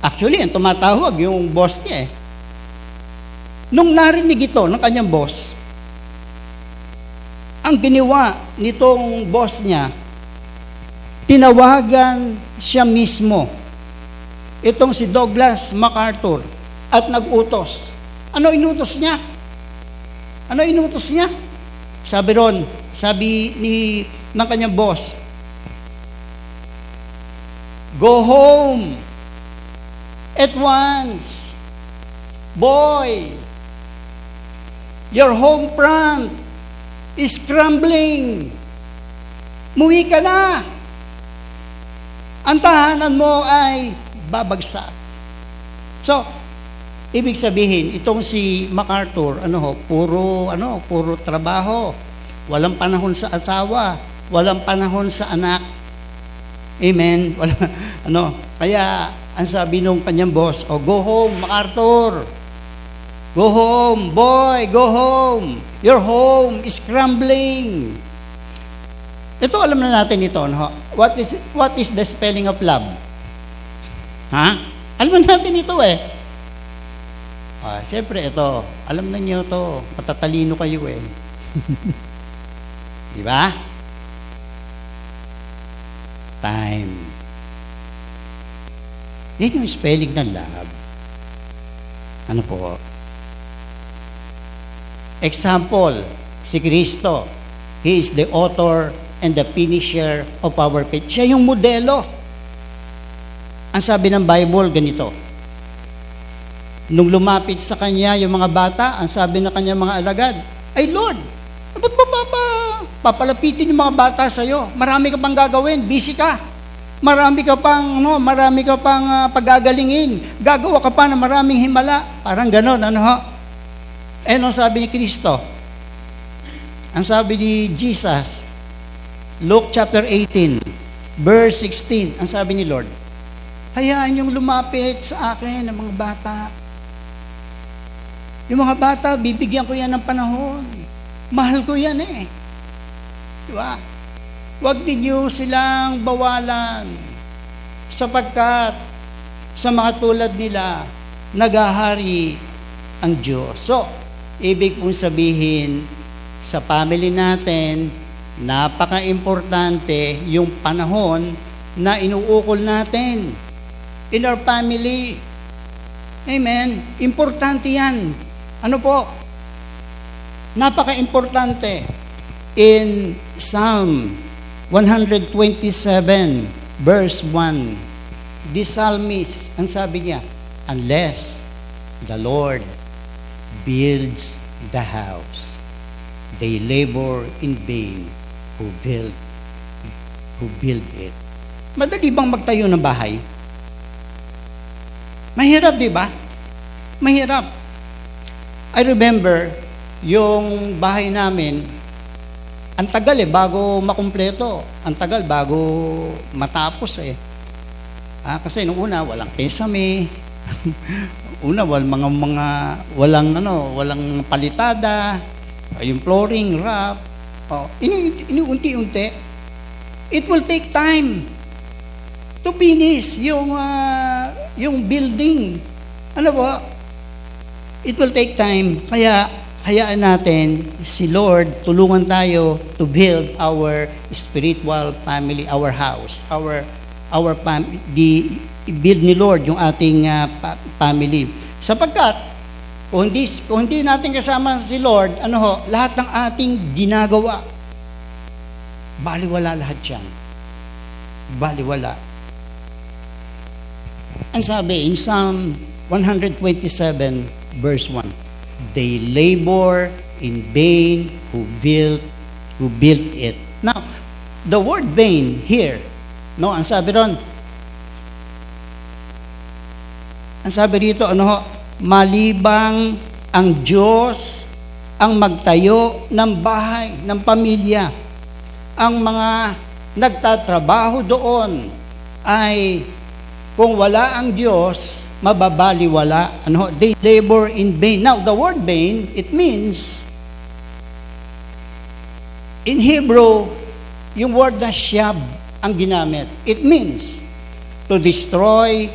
Actually, ang tumatawag yung boss niya eh. Nung narinig ito ng kanyang boss, ang ginawa nitong boss niya, tinawagan siya mismo, itong si Douglas MacArthur, at nag-utos. Ano inutos niya? Sabi ng kanyang boss, go home at once. Boy, your home front is crumbling. Muwi ka na. Ang tahanan mo ay babagsak. So, ibig sabihin, itong si MacArthur, puro trabaho. Walang panahon sa asawa, walang panahon sa anak. Amen. Kaya ang sabi nung kanyang boss, go home, MacArthur. Go home, boy, go home. Your home is crumbling. Ito, alam na natin ito. What is the spelling of love? Alam na natin ito eh. Siyempre, ito. Alam na niyo ito. Matatalino kayo eh. Di ba? Time. Yan yung spelling ng love. Ano po? Example, si Kristo. He is the author and the finisher of our faith. Siya yung modelo. Ang sabi ng Bible, ganito. Nung lumapit sa kanya yung mga bata, ang sabi ng kanya mga alagad, ay Lord, ba't papalapitin yung mga bata sa'yo? Marami ka pang gagawin, busy ka. Marami ka pang pagagalingin. Gagawa ka pa ng maraming himala. Parang ganon, ang sabi ni Kristo? Ang sabi ni Jesus, Luke chapter 18, verse 16, ang sabi ni Lord, hayaan yung lumapit sa akin ng mga bata. Yung mga bata, bibigyan ko yan ng panahon. Mahal ko yan eh. Diba? Huwag ninyo silang bawalan sapagkat sa mga tulad nila, naghahari ang Diyos. So, ibig pong sabihin, sa family natin, napaka-importante yung panahon na inuukol natin in our family. Amen? Importante yan. Ano po? Napaka-importante. In Psalm 127, verse 1, the psalmist, ang sabi niya, unless the Lord builds the house, they labor in vain who build it. Madali bang magtayo ng bahay? Mahirap, di ba? Mahirap. I remember, yung bahay namin, ang tagal bago makumpleto. Ang tagal bago matapos Kasi nung una, walang kesame. Una, walang palitada, yung flooring, wrap. Inuunti-unti. It will take time to finish yung building. Ano po? It will take time. Kaya, hayaan natin si Lord, tulungan tayo to build our spiritual family, our house, our build ni Lord yung ating family. Sapagkat, kung hindi natin kasama si Lord, lahat ng ating ginagawa, baliwala lahat yan. Baliwala. Ang sabi in Psalm 127 verse 1, they labor in vain who built it. Now, the word vain here, ang sabi rito, malibang ang Diyos ang magtayo ng bahay, ng pamilya. Ang mga nagtatrabaho doon ay kung wala ang Diyos, mababaliwala. They labor in vain. Now, the word vain, it means, in Hebrew, yung word na shab ang ginamit. It means to destroy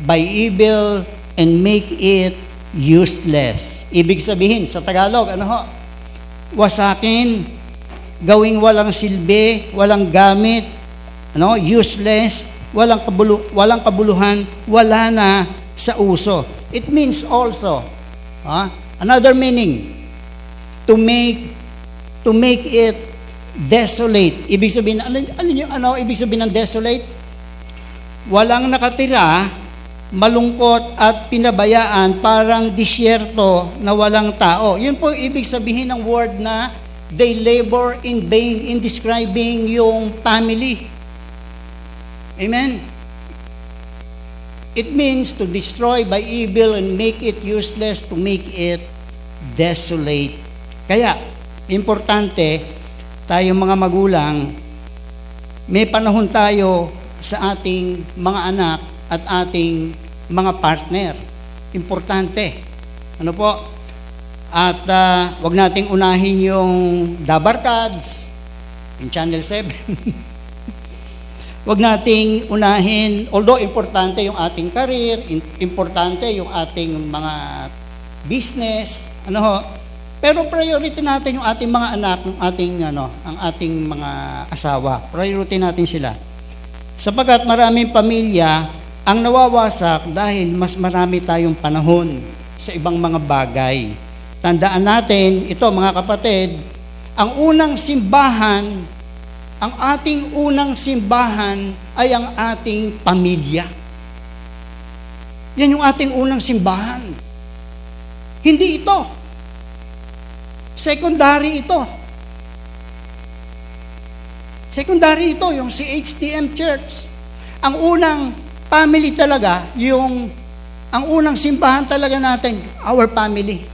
by evil and make it useless. Ibig sabihin, sa Tagalog, wasakin, gawing walang silbi, walang gamit, useless, walang kabuluhan, wala na sa uso. It means also, another meaning, to make it desolate. Ibig sabihin, ibig sabihin ng desolate? Walang nakatira, malungkot at pinabayaan, parang disyerto na walang tao. Yun po ibig sabihin ng word na they labor in vain in describing yung family. Amen? It means to destroy by evil and make it useless, to make it desolate. Kaya, importante, tayong mga magulang, may panahon tayo sa ating mga anak at ating mga partner. Importante. At wag nating unahin yung Dabarkads in Channel 7. Wag nating unahin, although importante yung ating career, importante yung ating mga business, pero priority natin yung ating mga anak, ang ating mga asawa. Priority natin sila. Sapagkat maraming pamilya ang nawawasak dahil mas marami tayong panahon sa ibang mga bagay. Tandaan natin, ito mga kapatid, ang ating unang simbahan ay ang ating pamilya. Yan yung ating unang simbahan. Hindi ito. Secondary ito. Secondary ito, yung CHTM Church. Ang unang family talaga, ang unang simbahan talaga natin, our family.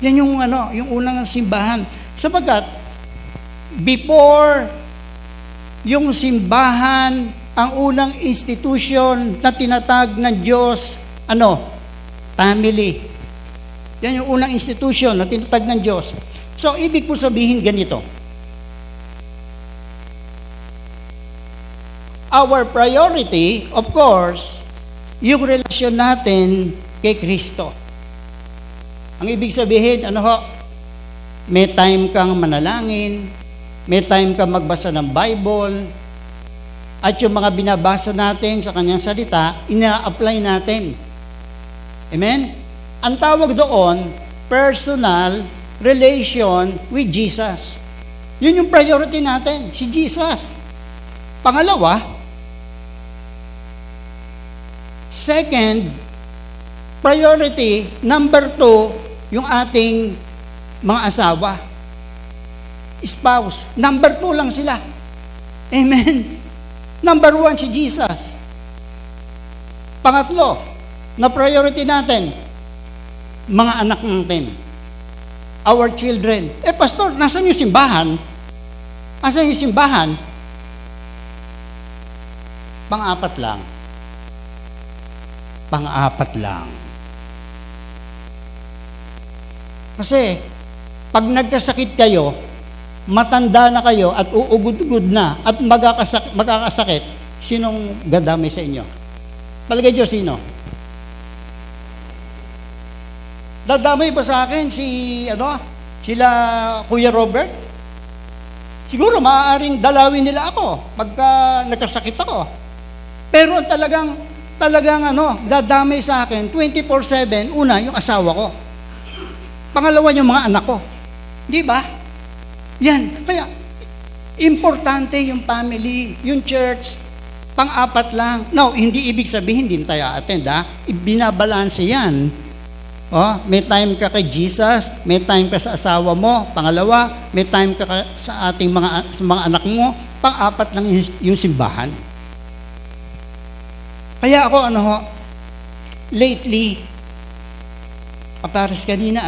Yan yung unang simbahan. Sapagkat, before yung simbahan, ang unang institution na tinatag ng Diyos, family. Yan yung unang institution na tinatag ng Diyos. So, ibig po sabihin ganito. Our priority, of course, yung relasyon natin kay Kristo. Ang ibig sabihin, may time kang manalangin, may time kang magbasa ng Bible, at yung mga binabasa natin sa kanyang salita, ina-apply natin. Amen? Ang tawag doon, personal relation with Jesus. Yun yung priority natin, si Jesus. Pangalawa, second, priority, number 2, yung ating mga asawa. Spouse. Number 2 lang sila. Amen. Number 1, si Jesus. Pangatlo, na priority natin, mga anak natin. Our children. Pastor, nasan yung simbahan? Asan yung simbahan? Pang-apat lang. Pang-apat lang. Kasi, pag nagkasakit kayo, matanda na kayo at uugod-ugod na at magkakasakit, sinong dadamay sa inyo? Palagay Diyos, sino? Dadamay ba sa akin sila Kuya Robert? Siguro maaaring dalawin nila ako pagka nagkasakit ako. Pero talagang dadamay sa akin 24/7, una, yung asawa ko. Pangalawa, yung mga anak ko. Di ba? Yan. Kaya, importante yung family, yung church, pang-apat lang. No, hindi ibig sabihin, hindi tayo attend, ha? Binabalanse yan. May time ka kay Jesus, may time ka sa asawa mo, pangalawa, may time ka sa ating sa mga anak mo, pang-apat lang yung simbahan. Kaya ako, lately, kapares kanina,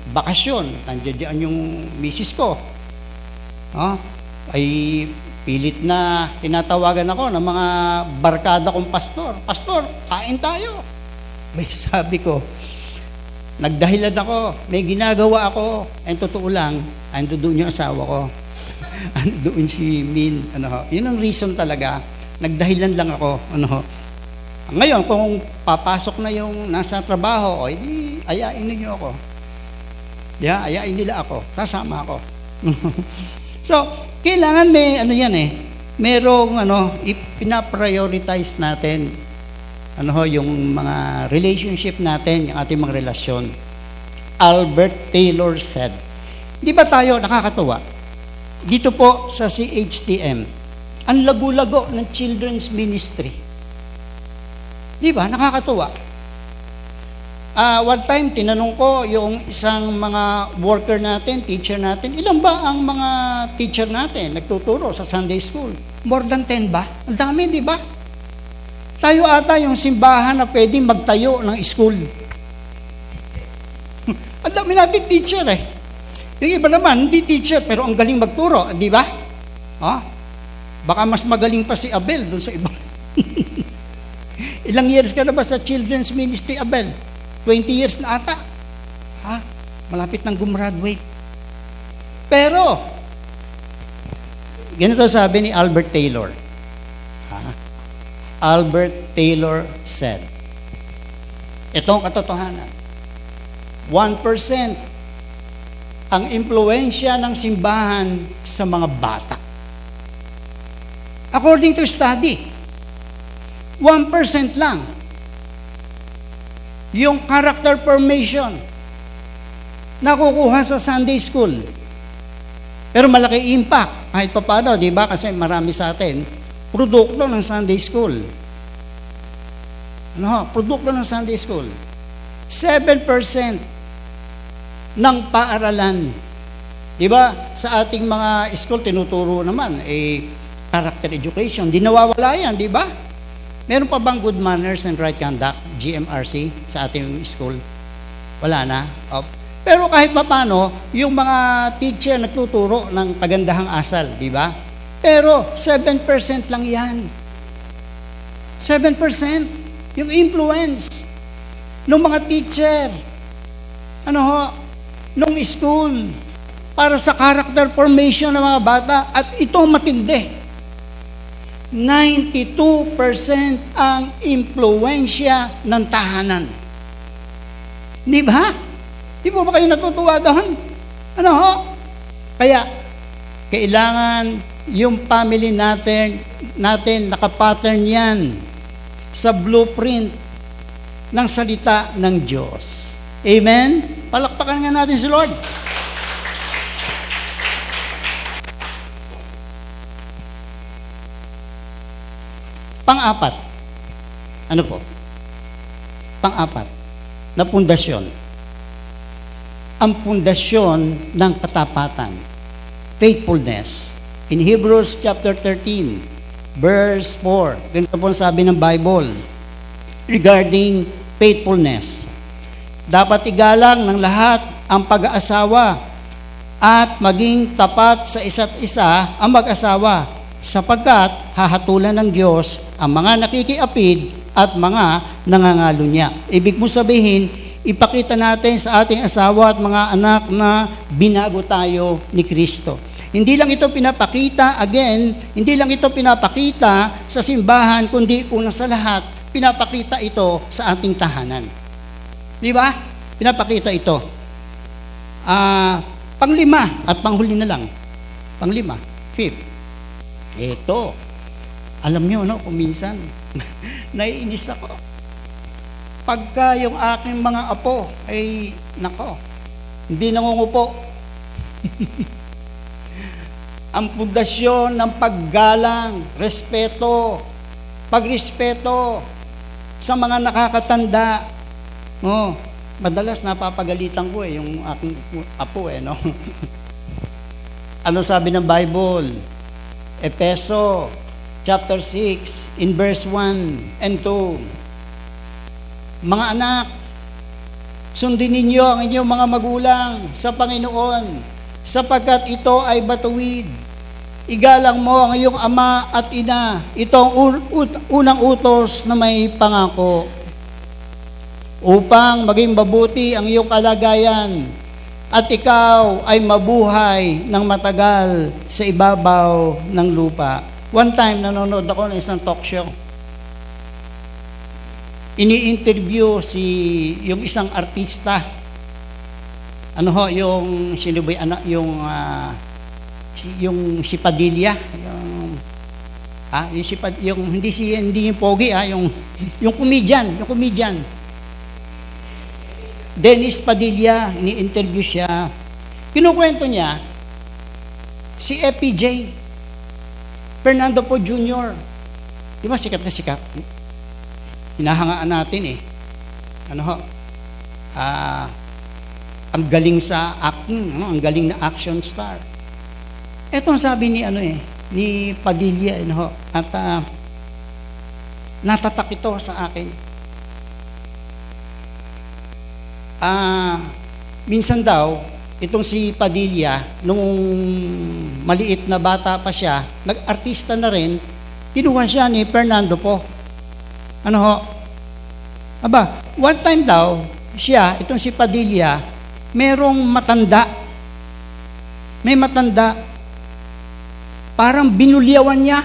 bakasyon, nandiyan yung misis ko. Ay pilit na tinatawagan ako ng mga barkada kong pastor. Pastor, kain tayo. May sabi ko, nagdahilan ako, may ginagawa ako. Ang totoo lang, ando doon yung asawa ko. Ando doon si Min. Yun ang reason talaga. Nagdahilan lang ako. Ngayon, kung papasok na yung nasa trabaho, ayain niyo ako. Ayain nila ako. Kasama ako. So, kailangan may merong pinaprioritize natin. Yung mga relationship natin, yung ating mga relasyon. Albert Taylor said, di ba tayo nakakatuwa? Dito po sa CHTM, ang lago-lago ng children's ministry. Di ba? Nakakatuwa. One time, tinanong ko yung isang mga worker natin, teacher natin, ilan ba ang mga teacher natin nagtuturo sa Sunday school? More than 10 ba? Ang dami, di ba? Tayo ata yung simbahan na pwedeng magtayo ng school. Ang dami natin teacher eh. Yung iba naman, hindi teacher, pero ang galing magturo, di ba? Baka mas magaling pa si Abel doon sa ibang. Ilang years ka na ba sa children's ministry, Abel? 20 years na ata. Malapit nang gumraduate. Pero, ganito sabi ni Albert Taylor. Albert Taylor said, itong katotohanan, 1% ang impluensya ng simbahan sa mga bata. According to study, 1% lang yung character formation nakukuha sa Sunday school. Pero malaki impact kahit pa paano, di ba? Kasi marami sa atin produkto ng Sunday school. Produkto ng Sunday school. 7% ng paaralan. Di ba? Sa ating mga school, tinuturo naman, character education. Di nawawala yan, di ba? Meron pa bang good manners and right conduct, GMRC, sa ating school? Wala na. Pero kahit pa paano, yung mga teacher nagtuturo ng kagandahang asal, di ba? Pero 7% lang yan. 7% yung influence ng mga teacher. Nung school para sa character formation ng mga bata, at ito matindi. 92% ang impluensya ng tahanan. Di ba? Di ba kayo natutuwa doon? Kaya, kailangan yung family natin nakapattern yan sa blueprint ng salita ng Diyos. Amen? Palakpakan nga natin si Lord. Pang-apat. Ano po? Pang-apat na pundasyon. Ang pundasyon ng katapatan. Faithfulness. In Hebrews chapter 13, verse 4, ganito po sabi ng Bible regarding faithfulness. Dapat igalang ng lahat ang pag-aasawa at maging tapat sa isa't isa ang mag-asawa. sapagkat hahatulan ng Diyos ang mga nakikiapid at mga nangangalo niya. Ibig mo sabihin, ipakita natin sa ating asawa at mga anak na binago tayo ni Kristo. Hindi lang ito pinapakita, hindi lang ito pinapakita sa simbahan, kundi una sa lahat, pinapakita ito sa ating tahanan. Di ba? Pinapakita ito. Panglima at panghuli na lang. Panglima, fifth. Ito. Alam nyo, no, kung minsan, naiinis ako. Pagka yung aking mga apo ay, nako, hindi nangungupo. Ang pundasyon ng paggalang, respeto, pagrespeto sa mga nakakatanda. Oh, madalas napapagalitan ko yung aking apo no. Ano sabi ng Bible? Efeso chapter 6 in verse 1 and 2. Mga anak, sundin ninyo ang inyong mga magulang sa Panginoon, sapagkat ito ay batuwid. Igalang mo ang iyong ama at ina. Ito ang unang utos na may pangako. Upang maging mabuti ang iyong kalagayan at ikaw ay mabuhay ng matagal sa ibabaw ng lupa. One time, nanonood ako ng isang talk show. Ini-interview yung isang artista. Ano ho, yung sino ba yung si Padilla, hindi yung pogi yung comedian. Dennis Padilla, ini-interview siya. Kinukwento niya si FPJ Fernando Po Jr. Di ba sikat na sikat? Hinahangaan natin Ano ho? Ang galing sa acting, ang galing na action star. Ito ang sabi ni Padilla, at natatak ito sa akin. Minsan daw, itong si Padilla, nung maliit na bata pa siya, nag-artista na rin, kinuha siya ni Fernando Po. One time daw, itong si Padilla, merong matanda. May matanda. Parang binulyawan niya.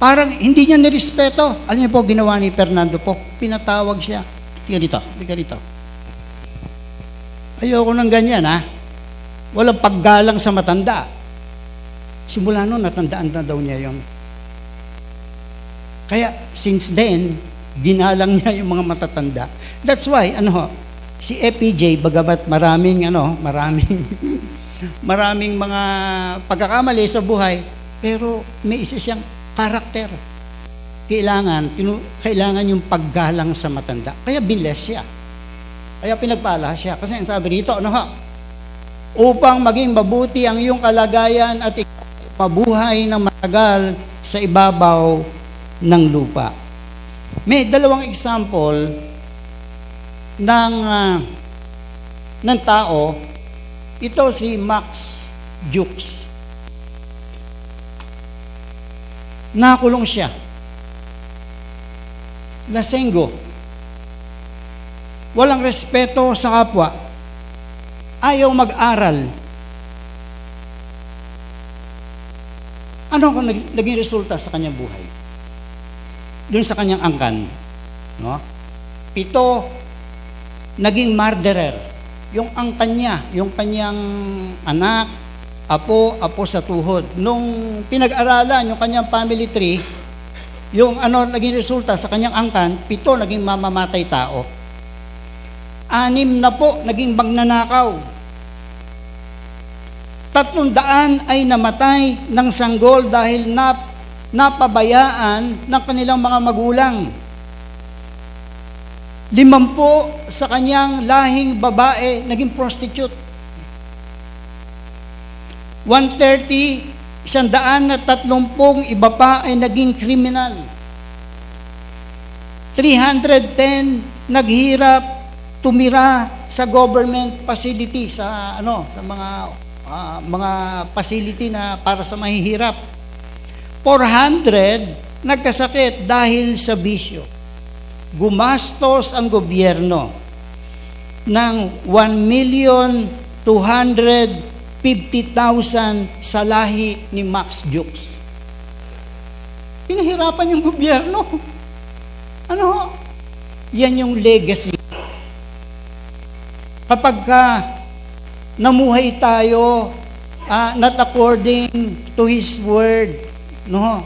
Parang hindi niya nirespeto. Alam niyo po, ginawa ni Fernando Po. Pinatawag siya. Tika dito. Ayoko ng ganyan, Walang paggalang sa matanda. Simula noon, natandaan na daw niya yon. Kaya, since then, ginalang niya yung mga matatanda. That's why, si FPJ, bagamat maraming mga pagkakamali sa buhay, pero may isa siyang karakter. Kailangan yung paggalang sa matanda. Kaya binless siya. Kaya pinagpala siya. Kasi ang sabi dito, upang maging mabuti ang iyong kalagayan at mabuhay ng matagal sa ibabaw ng lupa. May dalawang example ng tao. Ito si Max Jukes. Nakulong siya. Lasenggo. Walang respeto sa kapwa. Ayaw mag-aral. Ano ang naging resulta sa kanyang buhay? Doon sa kanyang angkan. 7, naging murderer. Yung angkan niya, yung kanyang anak, apo sa tuhod. Nung pinag-aralan yung kanyang family tree, yung naging resulta sa kanyang angkan, 7 naging mamamatay tao. 6 na po naging magnanakaw. 300 ay namatay ng sanggol dahil napabayaan ng kanilang mga magulang. 50 sa kanyang lahing babae naging prostitute. 130 iba pa ay naging kriminal. 310 naghirap tumira sa government facility, sa mga facility na para sa mahihirap. 400 nagkasakit dahil sa bisyo. Gumastos ang gobyerno ng 1,250,000 sa lahi ni Max Jukes. Pinahirapan yung gobyerno. Ano? Yan yung legacy. Kapag namuhay tayo not according to His Word, no?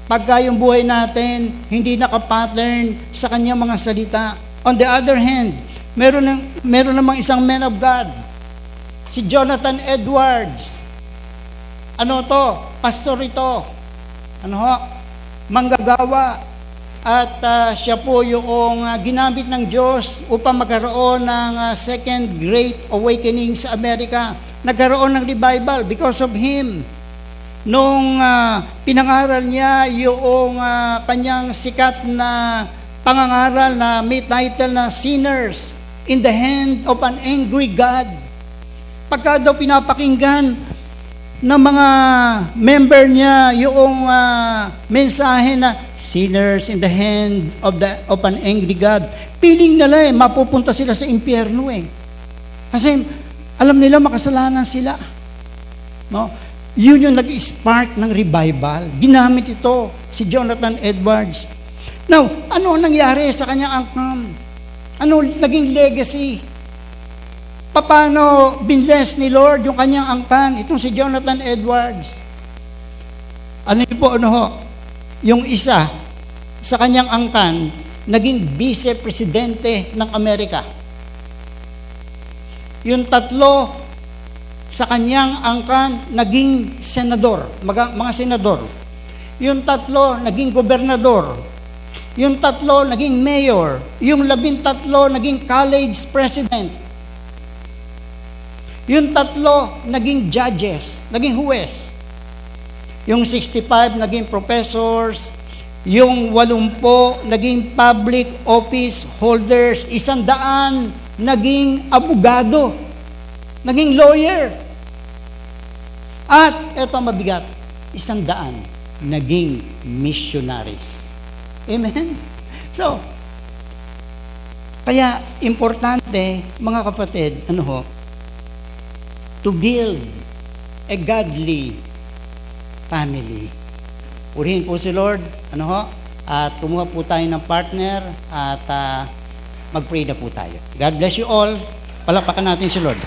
Pagka yung buhay natin hindi nakapattern sa kanyang mga salita. On the other hand, meron namang isang man of God, si Jonathan Edwards. Ano to? Pastor ito. Ano ho? Manggagawa. At siya po yung ginamit ng Diyos upang magkaroon ng second great awakening sa Amerika. Nagkaroon ng revival because of him. Nung pinangaral niya yung kanyang sikat na pangangaral na may title na Sinners in the Hand of an Angry God. Pagka daw pinapakinggan ng mga member niya yung mensahe na sinners in the hand of an angry God, feeling nila mapupunta sila sa impyerno Kasi alam nila makasalanan sila. No? Yun yung nag-spark ng revival. Ginamit ito si Jonathan Edwards. Now, ano nangyari sa kanyang angkan? Ano naging legacy? Paano binless ni Lord yung kanyang angkan? Itong si Jonathan Edwards. Ano yun po, yung isa sa kanyang angkan, naging vice-presidente ng Amerika. Yung tatlo sa kanyang angkan, naging senador, mga senador. Yung tatlo, naging gobernador. Yung tatlo, naging mayor. Yung 13, naging college president. Yung tatlo, naging judges, naging huwes. Yung 65, naging professors. Yung 80, naging public office holders. 100, naging abogado. Naging lawyer. At, eto mabigat, 100, naging missionaries. Amen? So, kaya importante, mga kapatid, to build a godly family. Purihin po si Lord, at kumuha po tayo ng partner at mag-pray na po tayo. God bless you all. Palakpakan natin si Lord.